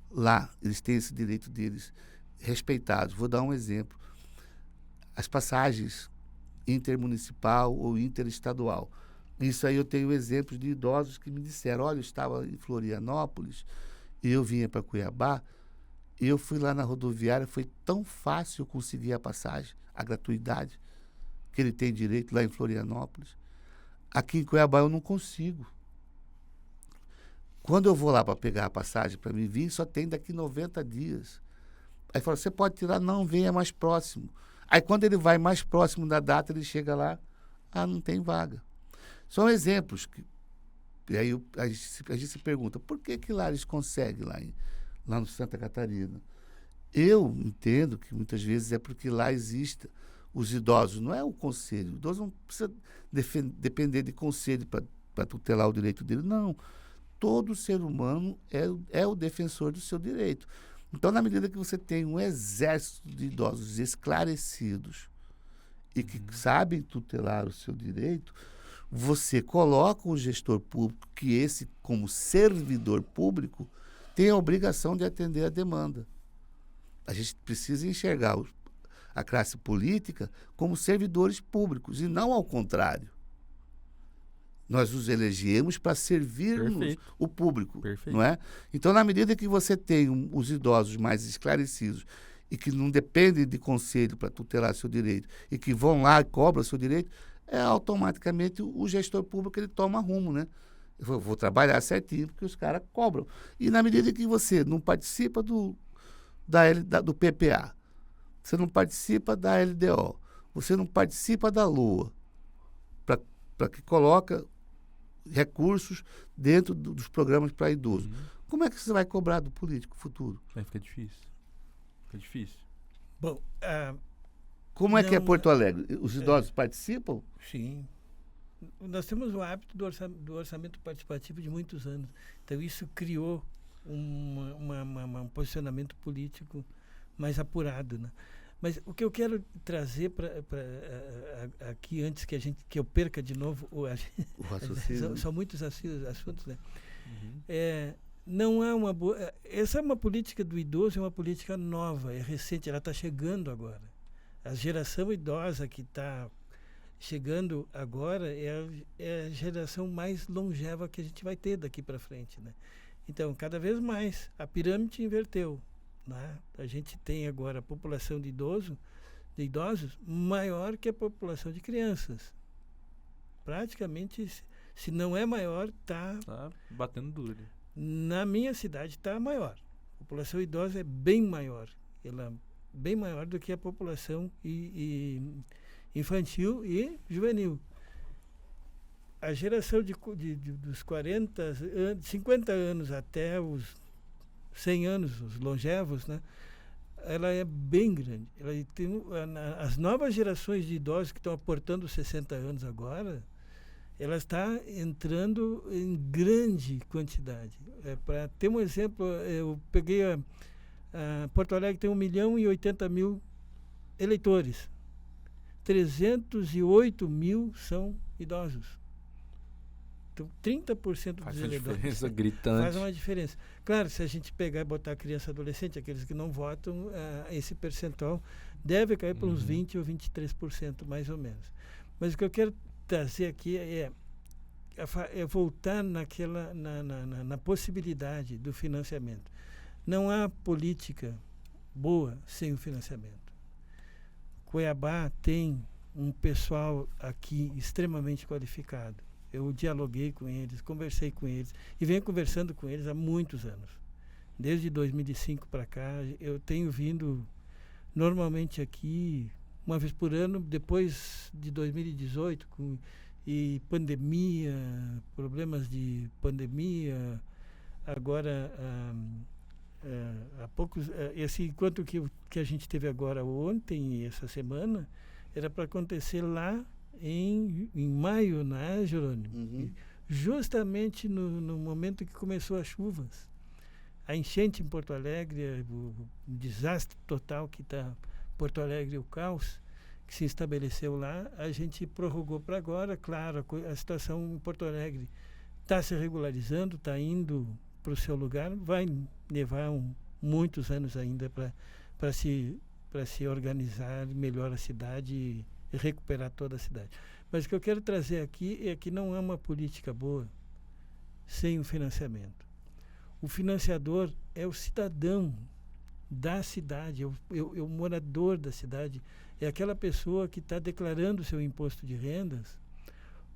Lá, eles têm esse direito deles respeitados. Vou dar um exemplo. As passagens intermunicipal ou interestadual. Isso aí eu tenho exemplos de idosos que me disseram, olha, eu estava em Florianópolis e eu vinha para Cuiabá, e eu fui lá na rodoviária, foi tão fácil eu conseguir a passagem, a gratuidade, que ele tem direito lá em Florianópolis. Aqui em Cuiabá eu não consigo. Quando eu vou lá para pegar a passagem para me vir, só tem daqui 90 dias. Aí fala, você pode tirar? Não, venha mais próximo. Aí quando ele vai mais próximo da data, ele chega lá, não tem vaga. São exemplos que... E aí a gente se pergunta, por que lá eles conseguem lá no Santa Catarina? Eu entendo que muitas vezes é porque lá exista os idosos, não é o conselho. O idoso não precisa depender de conselho para tutelar o direito dele, não. Todo ser humano é o defensor do seu direito. Então, na medida que você tem um exército de idosos esclarecidos e que sabem tutelar o seu direito, você coloca o gestor público, que esse, como servidor público, tem a obrigação de atender a demanda. A gente precisa enxergar a classe política como servidores públicos e não ao contrário. Nós os elegemos para servirmos o público, não é? Então, na medida que você tem os idosos mais esclarecidos e que não dependem de conselho para tutelar seu direito e que vão lá e cobram seu direito, automaticamente o gestor público ele toma rumo, né? Eu vou trabalhar certinho, porque os caras cobram. E na medida que você não participa do PPA, você não participa da LDO, você não participa da LOA, para que coloca recursos dentro dos programas para idoso. Como é que você vai cobrar do político futuro? Aí fica difícil. Fica difícil. Bom, Como é que é não, Porto Alegre? Os idosos participam? sim. Nós temos o hábito do orçamento participativo de muitos anos. Então, isso criou um posicionamento político mais apurado, né? Mas o que eu quero trazer aqui, antes que eu perca de novo o raciocínio. são muitos assuntos, né? Não há uma boa... Essa é uma política do idoso, é uma política nova, é recente, ela está chegando agora. A geração idosa que está chegando agora é a geração mais longeva que a gente vai ter daqui para frente, né? Então, cada vez mais, a pirâmide inverteu, né? A gente tem agora a população de idosos maior que a população de crianças. Praticamente, se não é maior, está... Tá batendo duro. Na minha cidade está maior. A população idosa é bem maior. Ela é bem maior do que a população infantil e juvenil. A geração dos 50 anos até os 100 anos, os longevos, né, ela é bem grande. Ela tem, as novas gerações de idosos que estão aportando 60 anos agora, ela está entrando em grande quantidade. Para ter um exemplo, eu peguei Porto Alegre tem 1.080.000 eleitores. 308.000 são idosos. Então, 30% dos eleitores. Faz uma diferença gritante. Faz uma diferença. Claro, se a gente pegar e botar criança e adolescente, aqueles que não votam, esse percentual deve cair para uns 20% ou 23%, mais ou menos. Mas o que eu quero trazer aqui é voltar na possibilidade do financiamento. Não há política boa sem o financiamento. Cuiabá tem um pessoal aqui extremamente qualificado. Eu dialoguei com eles, conversei com eles e venho conversando com eles há muitos anos. Desde 2005 para cá, eu tenho vindo normalmente aqui uma vez por ano, depois de 2018, e pandemia, problemas de pandemia, agora há poucos, esse encontro que a gente teve agora ontem e essa semana, era para acontecer lá em maio, não é, Jerônimo? Justamente no momento que começou as chuvas. A enchente em Porto Alegre, o desastre total que está Porto Alegre, o caos que se estabeleceu lá, a gente prorrogou para agora. Claro, a situação em Porto Alegre está se regularizando, está indo para o seu lugar, vai levar muitos anos ainda para se organizar melhor a cidade e recuperar toda a cidade. Mas o que eu quero trazer aqui é que não é uma política boa sem o financiamento. O financiador é o cidadão da cidade, é o morador da cidade, é aquela pessoa que está declarando o seu imposto de rendas,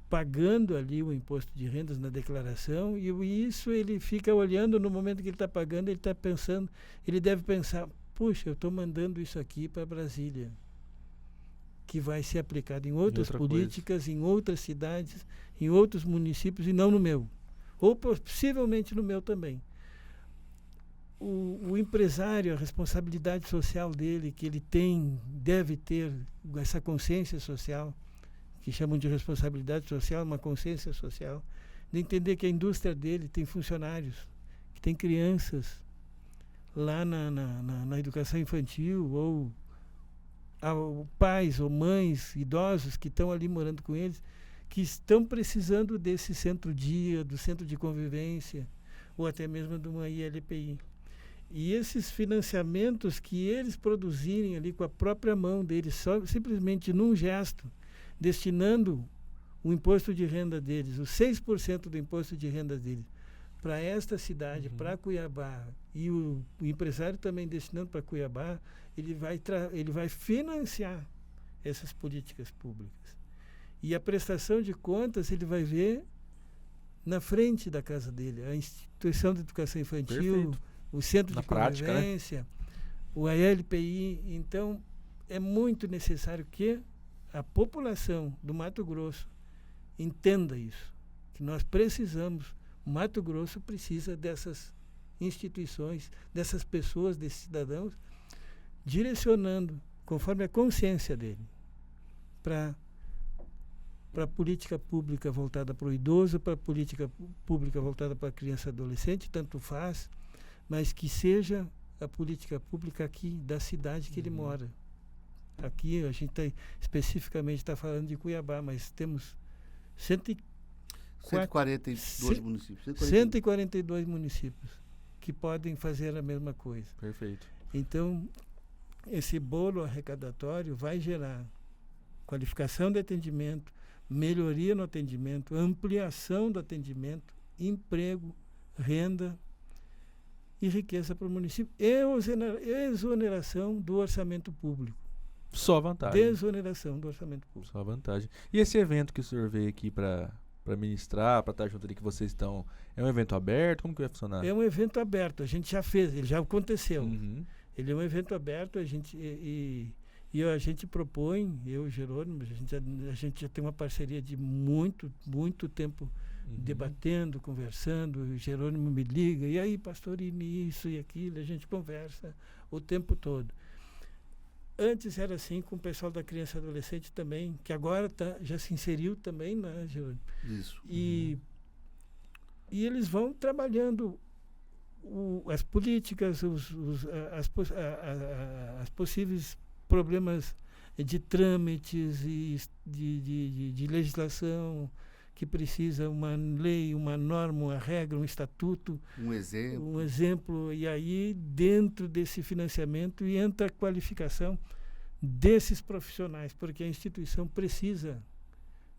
pagando ali o imposto de rendas na declaração, e isso ele fica olhando no momento que ele está pagando, ele está pensando, ele deve pensar, puxa, eu estou mandando isso aqui para Brasília, que vai ser aplicado em outras políticas, em outras cidades, em outros municípios e não no meu. Ou possivelmente no meu também. O empresário, a responsabilidade social dele, que ele deve ter essa consciência social, que chamam de responsabilidade social, uma consciência social, de entender que a indústria dele tem funcionários, que tem crianças lá na educação infantil, ou pais ou mães idosos que estão ali morando com eles, que estão precisando desse centro-dia, do centro de convivência, ou até mesmo de uma ILPI. E esses financiamentos que eles produzirem ali com a própria mão deles, simplesmente num gesto, destinando o imposto de renda deles, os 6% do imposto de renda deles, para esta cidade, para Cuiabá, e o empresário também destinando para Cuiabá, ele vai financiar essas políticas públicas. E a prestação de contas ele vai ver na frente da casa dele, a instituição de educação infantil, Perfeito. o centro Na de prática, né? convivência, o ALPI. Então, é muito necessário que a população do Mato Grosso entenda isso, que nós precisamos, o Mato Grosso precisa dessas instituições, dessas pessoas, desses cidadãos, direcionando, conforme a consciência dele, para a política pública voltada para o idoso, para a política pública voltada para a criança e adolescente, tanto faz, mas que seja a política pública aqui da cidade que ele mora. Aqui a gente especificamente está falando de Cuiabá, mas temos 142 municípios. 142 municípios que podem fazer a mesma coisa. Perfeito. Então, esse bolo arrecadatório vai gerar qualificação de atendimento, melhoria no atendimento, ampliação do atendimento, emprego, renda e riqueza para o município e exoneração do orçamento público. Só vantagem. Desoneração do orçamento público. Só vantagem. E esse evento que o senhor veio aqui para ministrar, para estar junto ali que vocês estão, é um evento aberto? Como que vai funcionar? É um evento aberto, a gente já fez, ele já aconteceu. Uhum. Ele é um evento aberto, a gente a gente propõe, eu e Jerônimo, a gente já tem uma parceria de muito tempo debatendo, conversando. O Jerônimo me liga, e aí, pastor, e isso e aquilo, a gente conversa o tempo todo. Antes era assim com o pessoal da criança e adolescente também, que agora já se inseriu também, né, Jerônimo? Isso. E eles vão trabalhando as políticas, as possíveis problemas de trâmites e de legislação que precisa uma lei, uma norma, uma regra, um estatuto. Um exemplo. Um exemplo. E aí, dentro desse financiamento, entra a qualificação desses profissionais, porque a instituição precisa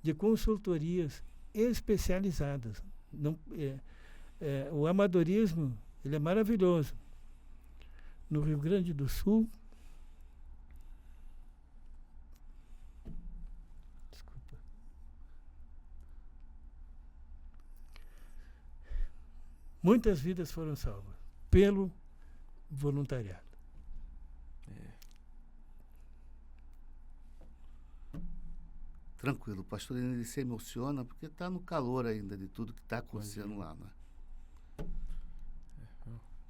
de consultorias especializadas. Não, o amadorismo, ele é maravilhoso. No Rio Grande do Sul, muitas vidas foram salvas pelo voluntariado. Tranquilo, o pastor ele se emociona porque está no calor ainda de tudo que está acontecendo lá, né?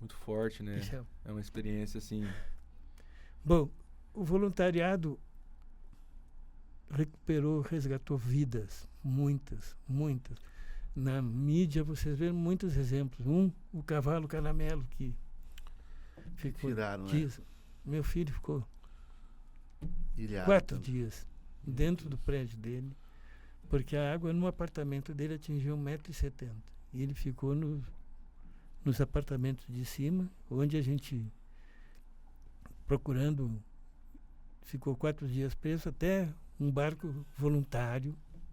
Muito forte, né? É uma experiência assim. Bom, o voluntariado resgatou vidas, muitas. Na mídia vocês veem muitos exemplos. O cavalo caramelo que ficou. Tiraram, dias. Né? Meu filho ficou ilhado 4 dias dentro do prédio dele, porque a água no apartamento dele atingiu 1,70 m. E ele ficou nos apartamentos de cima, onde a gente, procurando, ficou 4 dias preso, até um barco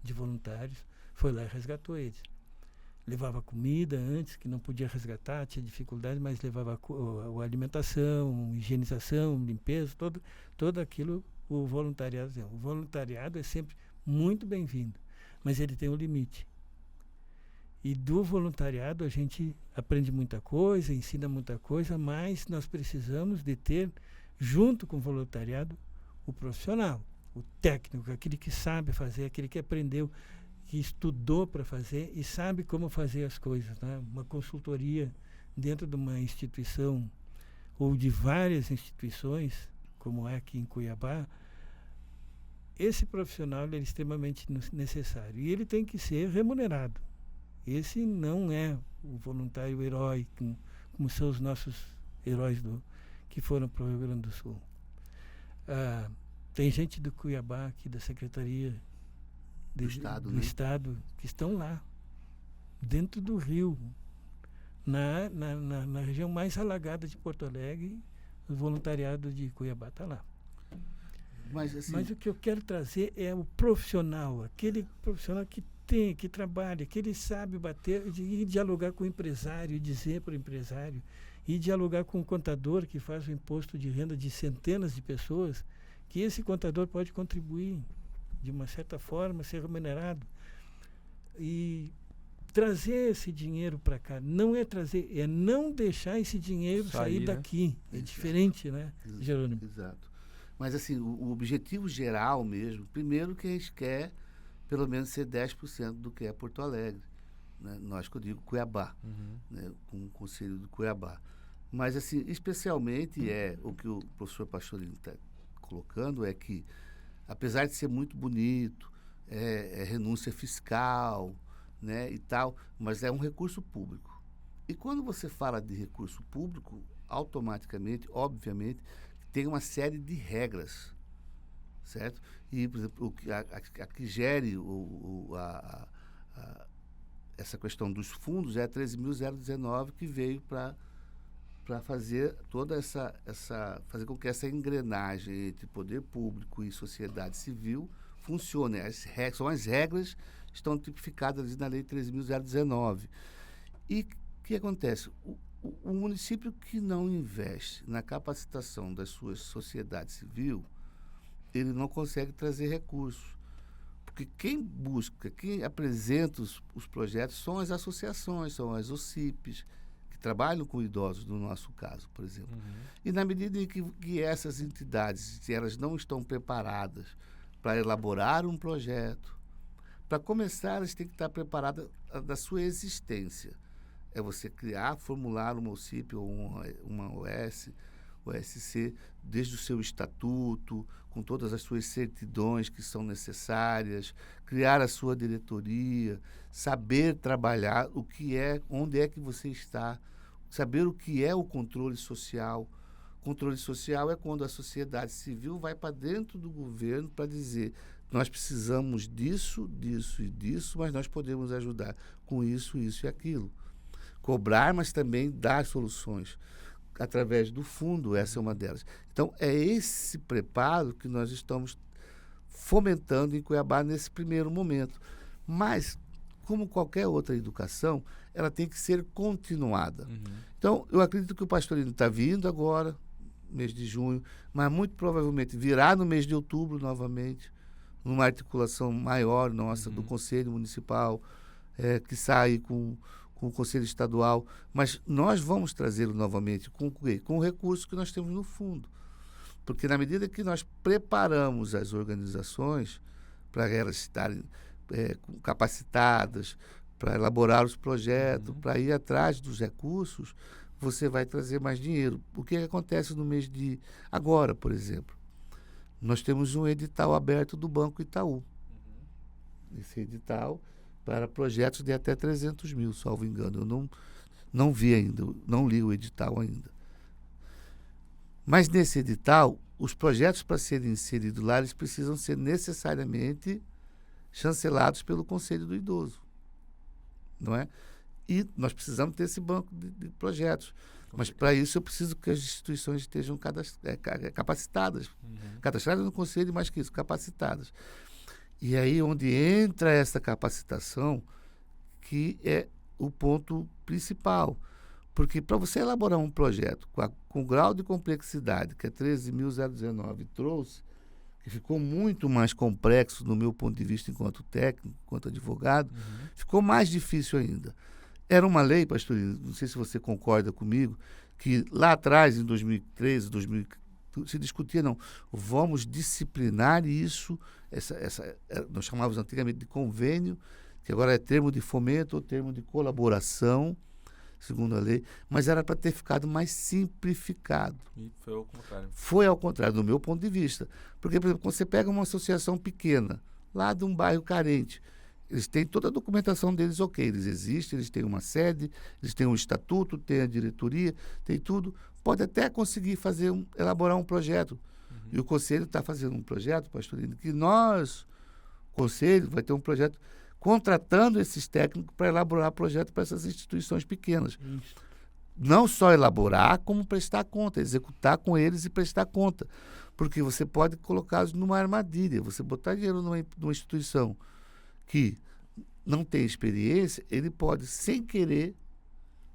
de voluntários, foi lá e resgatou eles. Levava comida antes, que não podia resgatar, tinha dificuldade, mas levava a alimentação, higienização, limpeza, todo aquilo o voluntariado. O voluntariado é sempre muito bem-vindo, mas ele tem um limite. E do voluntariado a gente aprende muita coisa, ensina muita coisa, mas nós precisamos de ter, junto com o voluntariado, o profissional, o técnico, aquele que sabe fazer, aquele que aprendeu, que estudou para fazer e sabe como fazer as coisas. Né? Uma consultoria dentro de uma instituição ou de várias instituições, como é aqui em Cuiabá, esse profissional ele é extremamente necessário e ele tem que ser remunerado. Esse não é o voluntário herói, como são os nossos heróis que foram para o Rio Grande do Sul. Tem gente do Cuiabá, aqui da Secretaria do Estado, que estão lá, dentro do rio, na região mais alagada de Porto Alegre. O voluntariado de Cuiabá está lá. Mas o que eu quero trazer é o profissional, aquele profissional que trabalha, que ele sabe bater e dialogar com o empresário, e dizer para o empresário, e dialogar com o contador que faz o imposto de renda de centenas de pessoas, que esse contador pode contribuir de uma certa forma, ser remunerado. E trazer esse dinheiro para cá. Não é trazer, é não deixar esse dinheiro sair né? daqui. É diferente, né, Jerônimo? Exato. Mas, assim, o objetivo geral mesmo, primeiro que a gente quer pelo menos ser 10% do que é Porto Alegre. Né? Nós, que eu digo, Cuiabá, né? Com o Conselho do Cuiabá. Mas, assim, especialmente o que o professor Pastorino está colocando é que, apesar de ser muito bonito, é renúncia fiscal, né, e tal, mas é um recurso público. E quando você fala de recurso público, automaticamente, obviamente, tem uma série de regras, certo? E, por exemplo, a que gere essa questão dos fundos é a 13.019, que veio para fazer toda fazer com que essa engrenagem entre poder público e sociedade civil funcione. São as regras que estão tipificadas ali na Lei 13.019. E o que acontece? O município que não investe na capacitação das suas sociedades civil, ele não consegue trazer recursos. Porque quem busca, quem apresenta os projetos são as associações, são as OCIPs, que trabalham com idosos, no nosso caso, por exemplo. E na medida em que essas entidades, se elas não estão preparadas para elaborar um projeto, para começar, elas têm que estar preparadas da sua existência. É você criar, formular uma OCIP ou uma OSC, desde o seu estatuto, com todas as suas certidões que são necessárias, criar a sua diretoria, saber trabalhar o que é, onde é que você está, saber o que é o controle social. Controle social é quando a sociedade civil vai para dentro do governo para dizer: nós precisamos disso, disso e disso, mas nós podemos ajudar com isso, isso e aquilo. Cobrar, mas também dar soluções através do fundo, essa é uma delas. Então, é esse preparo que nós estamos fomentando em Cuiabá nesse primeiro momento. Mas, como qualquer outra educação, ela tem que ser continuada. Então, eu acredito que o Pastorino está vindo agora, mês de junho, mas muito provavelmente virá no mês de outubro novamente, numa articulação maior nossa do Conselho Municipal, que sai com o Conselho Estadual, mas nós vamos trazê-lo novamente com o recurso que nós temos no fundo. Porque na medida que nós preparamos as organizações para elas estarem capacitadas, para elaborar os projetos, para ir atrás dos recursos, você vai trazer mais dinheiro. O que acontece no mês de agora, por exemplo? Nós temos um edital aberto do Banco Itaú. Esse edital para projetos de até 300 mil, salvo engano. Eu não vi ainda, não li o edital ainda. Mas nesse edital, os projetos para serem inseridos lá, eles precisam ser necessariamente chancelados pelo Conselho do Idoso. Não é? E nós precisamos ter esse banco de projetos. Mas para isso eu preciso que as instituições estejam capacitadas. Cadastradas no Conselho, mais que isso, capacitadas. E aí onde entra essa capacitação, que é o ponto principal. Porque para você elaborar um projeto com o grau de complexidade que a 13.019 trouxe, que ficou muito mais complexo no meu ponto de vista enquanto técnico, enquanto advogado, ficou mais difícil ainda. Era uma lei, Pastorino, não sei se você concorda comigo, que lá atrás, em 2013, se discutia, não, vamos disciplinar isso, nós chamávamos antigamente de convênio, que agora é termo de fomento ou termo de colaboração, segundo a lei, mas era para ter ficado mais simplificado. E foi ao contrário. Foi ao contrário, do meu ponto de vista. Porque, por exemplo, quando você pega uma associação pequena, lá de um bairro carente, eles têm toda a documentação deles, ok, eles existem, eles têm uma sede, eles têm um estatuto, têm a diretoria, tem tudo. Pode até conseguir elaborar um projeto. E o Conselho está fazendo um projeto, Pastorino, que nós, Conselho, vai ter um projeto contratando esses técnicos para elaborar projeto para essas instituições pequenas. Não só elaborar, como prestar conta, executar com eles e prestar conta. Porque você pode colocá-los numa armadilha, você botar dinheiro numa instituição que não tem experiência, ele pode, sem querer,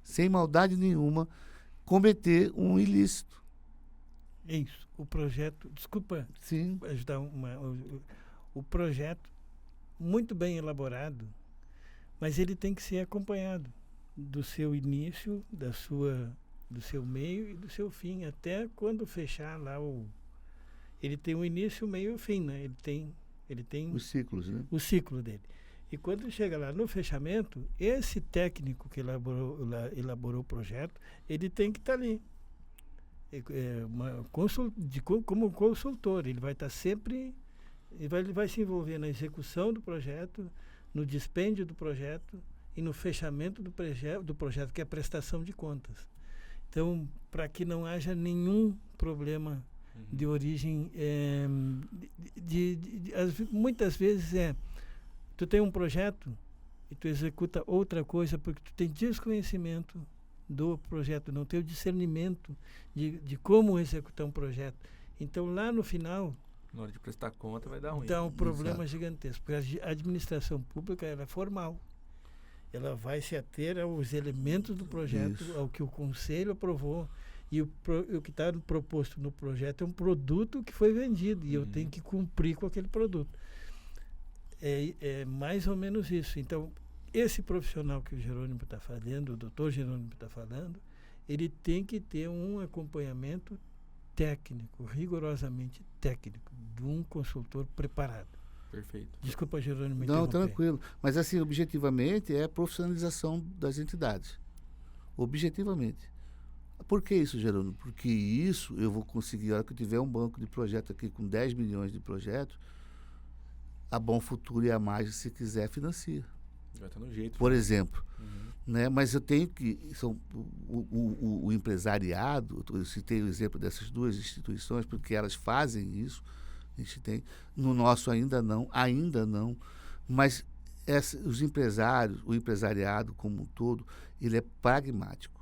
sem maldade nenhuma, cometer um ilícito. É isso. O projeto, desculpa Sim. ajudar o projeto, muito bem elaborado, mas ele tem que ser acompanhado do seu início, do seu meio e do seu fim, até quando fechar lá ele tem um início, meio e o fim, né? Ele tem Os ciclos, né? o ciclo dele. E quando chega lá no fechamento, esse técnico que elaborou o projeto, ele tem que estar ali. Como consultor, ele vai estar sempre, ele vai se envolver na execução do projeto, no dispêndio do projeto e no fechamento do projeto, que é a prestação de contas. Então, para que não haja nenhum problema de origem, muitas vezes tu tem um projeto e tu executa outra coisa porque tu tem desconhecimento do projeto, não tem o discernimento de como executar um projeto. Então, lá no final, Na hora de prestar conta vai dar ruim. dá um problema gigantesco, porque a administração pública ela é formal. Ela vai se ater aos elementos do projeto, ao que o conselho aprovou, e o que está proposto no projeto é um produto que foi vendido, e eu tenho que cumprir com aquele produto. É mais ou menos isso. Então, esse profissional que o Jerônimo está fazendo, o doutor Jerônimo está falando, ele tem que ter um acompanhamento técnico, rigorosamente técnico, de um consultor preparado. Perfeito. Desculpa, Jerônimo, Não, interromper. tranquilo. Mas, assim, objetivamente, é a profissionalização das entidades. Objetivamente. Por que isso, Jerônimo? Porque isso eu vou conseguir, a hora que eu tiver um banco de projeto aqui com 10 milhões de projetos, a Bom Futuro e a Maggi, se quiser, financia. Já está no jeito. Por exemplo. Né? Mas eu tenho que... o empresariado, eu citei o exemplo dessas duas instituições, porque elas fazem isso. A gente tem, no nosso ainda não, mas os empresários, o empresariado como um todo, ele é pragmático.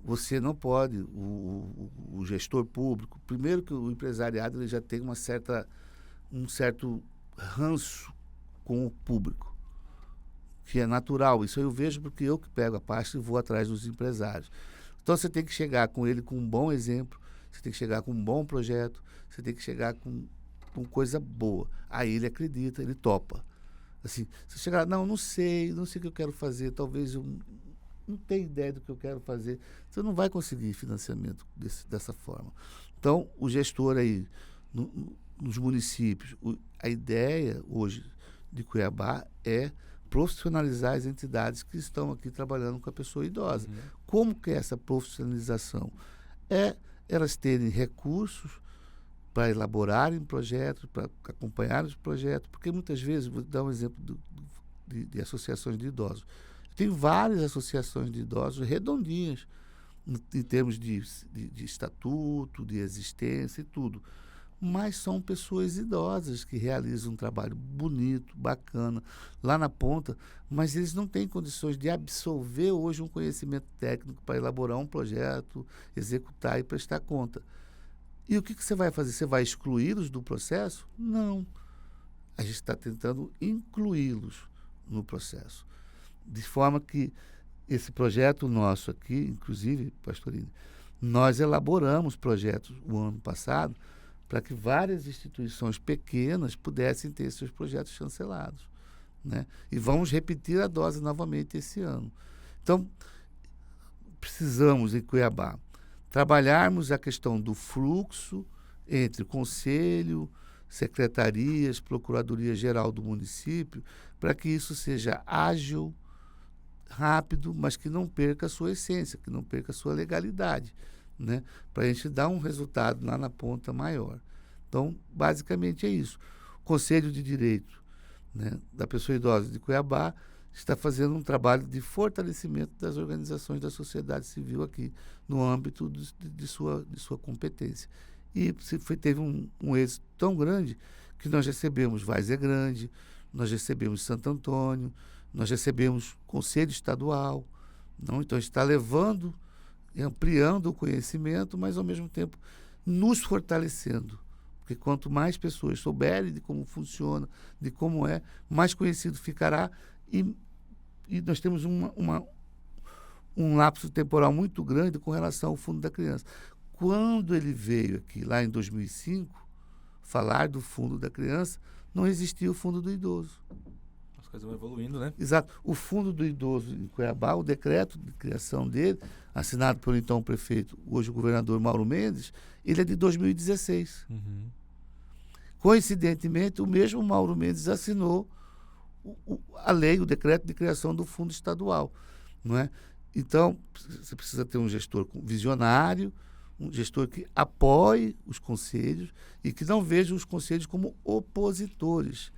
Você não pode, o gestor público, primeiro que o empresariado ele já tem um certo ranço com o público, que é natural. Isso eu vejo porque eu que pego a pasta e vou atrás dos empresários. Então você tem que chegar com ele com um bom exemplo, você tem que chegar com um bom projeto, você tem que chegar com coisa boa. Aí ele acredita, ele topa. Assim, você chegar, não sei o que eu quero fazer, talvez eu não tenho ideia do que eu quero fazer. Você não vai conseguir financiamento dessa forma. Então, o gestor aí, nos municípios, a ideia hoje de Cuiabá é profissionalizar as entidades que estão aqui trabalhando com a pessoa idosa. Como que é essa profissionalização? É elas terem recursos para elaborarem projetos, para acompanhar os projetos, porque muitas vezes, vou dar um exemplo de associações de idosos. Tem várias associações de idosos redondinhas, em termos de estatuto, de existência e tudo. Mas são pessoas idosas que realizam um trabalho bonito, bacana, lá na ponta, mas eles não têm condições de absorver hoje um conhecimento técnico para elaborar um projeto, executar e prestar conta. E o que você vai fazer? Você vai excluí-los do processo? Não. A gente está tentando incluí-los no processo. De forma que esse projeto nosso aqui, inclusive, Pastorino, nós elaboramos projetos o ano passado para que várias instituições pequenas pudessem ter seus projetos chancelados, né? E vamos repetir a dose novamente esse ano. Então, precisamos, em Cuiabá, trabalharmos a questão do fluxo entre conselho, secretarias, procuradoria-geral do município, para que isso seja ágil, rápido, mas que não perca a sua essência, que não perca a sua legalidade, né? Para a gente dar um resultado lá na ponta maior. Então, basicamente é isso. O Conselho de Direito, né, da Pessoa Idosa de Cuiabá está fazendo um trabalho de fortalecimento das organizações da sociedade civil aqui, no âmbito de sua competência. E teve um êxito tão grande que nós recebemos Várzea Grande, nós recebemos Santo Antônio, nós recebemos Conselho Estadual. Não? Então, a gente está levando e ampliando o conhecimento, mas, ao mesmo tempo, nos fortalecendo. Porque quanto mais pessoas souberem de como funciona, de como é, mais conhecido ficará. E nós temos um lapso temporal muito grande com relação ao Fundo da Criança. Quando ele veio aqui, lá em 2005, falar do Fundo da Criança, não existia o Fundo do Idoso. As coisas vão evoluindo, né? Exato. O Fundo do Idoso em Cuiabá, o decreto de criação dele, assinado pelo então prefeito, hoje o governador Mauro Mendes, ele é de 2016. Uhum. Coincidentemente, o mesmo Mauro Mendes assinou a lei, o decreto de criação do Fundo Estadual, não é? Então, você precisa ter um gestor visionário, um gestor que apoie os conselhos e que não veja os conselhos como opositores,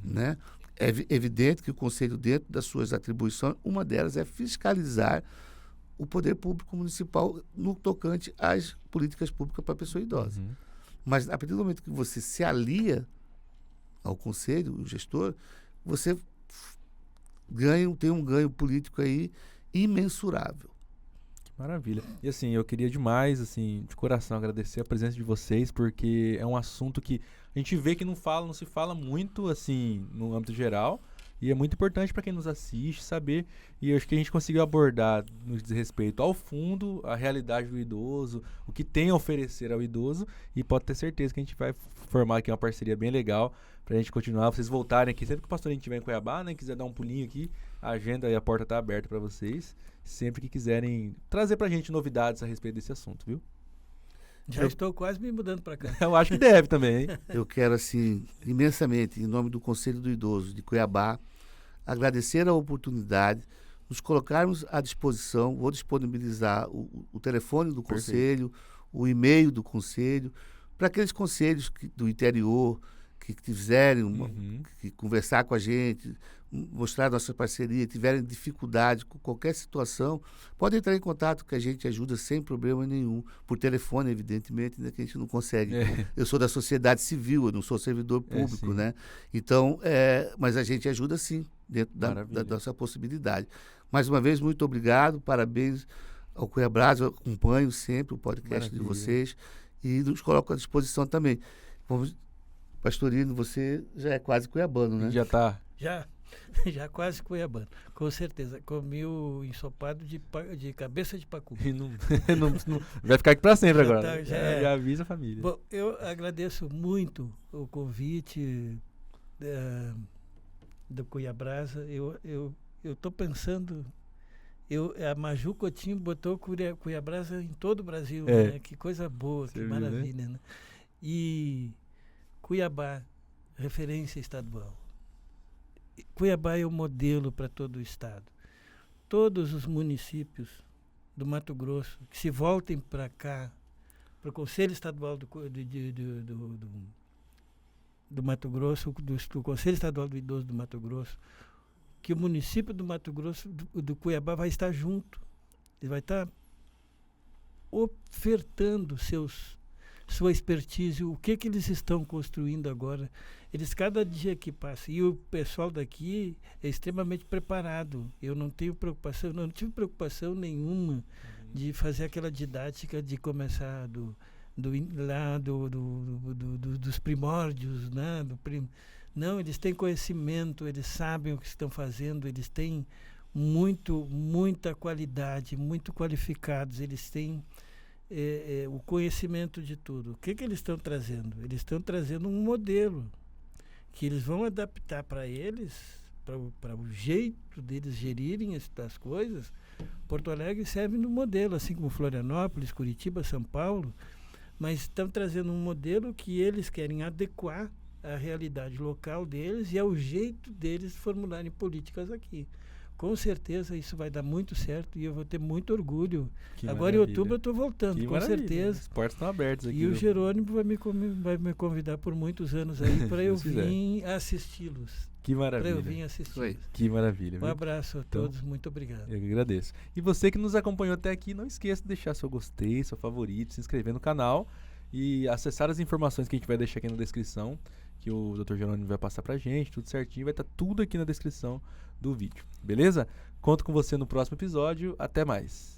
né? É evidente que o conselho, dentro das suas atribuições, uma delas é fiscalizar o poder público municipal no tocante às políticas públicas para a pessoa idosa. Uhum. Mas, a partir do momento que você se alia ao conselho, o gestor, você tem um ganho político aí imensurável. Maravilha. E assim, eu queria demais, assim, de coração agradecer a presença de vocês, porque é um assunto que a gente vê que não se fala muito, assim, no âmbito geral, e é muito importante para quem nos assiste saber, e eu acho que a gente conseguiu abordar no que diz respeito ao fundo, a realidade do idoso, o que tem a oferecer ao idoso, e pode ter certeza que a gente vai formar aqui uma parceria bem legal pra gente continuar, vocês voltarem aqui, sempre que o Pastorinho estiver em Cuiabá, né, quiser dar um pulinho aqui, a agenda e a porta tá aberta para vocês, sempre que quiserem trazer pra gente novidades a respeito desse assunto, viu? Já estou quase me mudando para cá. Eu acho que deve também, hein? Eu quero, assim, imensamente, em nome do Conselho do Idoso de Cuiabá, agradecer a oportunidade, nos colocarmos à disposição, vou disponibilizar o telefone do Conselho, o e-mail do Conselho, para aqueles conselhos do interior que quiserem que conversar com a gente, mostrar nossa parceria, tiverem dificuldade com qualquer situação, podem entrar em contato que a gente ajuda sem problema nenhum, por telefone, evidentemente, né, que a gente não consegue. Eu sou da sociedade civil, eu não sou servidor público, né? Então, mas a gente ajuda sim, dentro da nossa possibilidade. Mais uma vez, muito obrigado, parabéns ao Cuiabras, eu acompanho sempre o podcast de vocês e nos coloco à disposição também. Pastorino, você já é quase cuiabano, né? Já tá. Já quase cuiabano, com certeza. Comi o ensopado de cabeça de pacu. E não, vai ficar aqui para sempre agora. Tá, já avisa a família. Bom, eu agradeço muito o convite do Cuiabrasa. Eu estou pensando... a Maju Coutinho botou Cuiabrasa em todo o Brasil, né? Que coisa boa, que maravilha, né? E Cuiabá, referência estadual. Cuiabá é o modelo para todo o estado. Todos os municípios do Mato Grosso que se voltem para cá, para o Conselho Estadual do Mato Grosso, do Conselho Estadual do Idoso do Mato Grosso, que o município do Mato Grosso, do Cuiabá, vai estar junto. Ele vai estar ofertando sua expertise, o que eles estão construindo agora. Eles, cada dia que passa, e o pessoal daqui é extremamente preparado. Eu não tive preocupação nenhuma de fazer aquela didática de começar dos primórdios, né? Não, eles têm conhecimento, eles sabem o que estão fazendo, eles têm muita qualidade, muito qualificados, eles têm o conhecimento de tudo. O que eles estão trazendo? Eles estão trazendo um modelo que eles vão adaptar para eles, para o jeito deles gerirem as coisas. Porto Alegre serve no modelo, assim como Florianópolis, Curitiba, São Paulo, mas estão trazendo um modelo que eles querem adequar à realidade local deles e ao jeito deles formularem políticas aqui. Com certeza isso vai dar muito certo e eu vou ter muito orgulho. Agora em outubro eu estou voltando, com certeza. As portas estão abertas aqui. E o Jerônimo vai me convidar por muitos anos aí para eu vir assisti-los. Que maravilha. Para eu vir assisti-los. Que maravilha. Um abraço a todos, muito obrigado. Eu que agradeço. E você que nos acompanhou até aqui, não esqueça de deixar seu gostei, seu favorito, se inscrever no canal e acessar as informações que a gente vai deixar aqui na descrição, que o Dr. Jerônimo vai passar pra gente, tudo certinho, vai estar tudo aqui na descrição do vídeo, beleza? Conto com você no próximo episódio, até mais.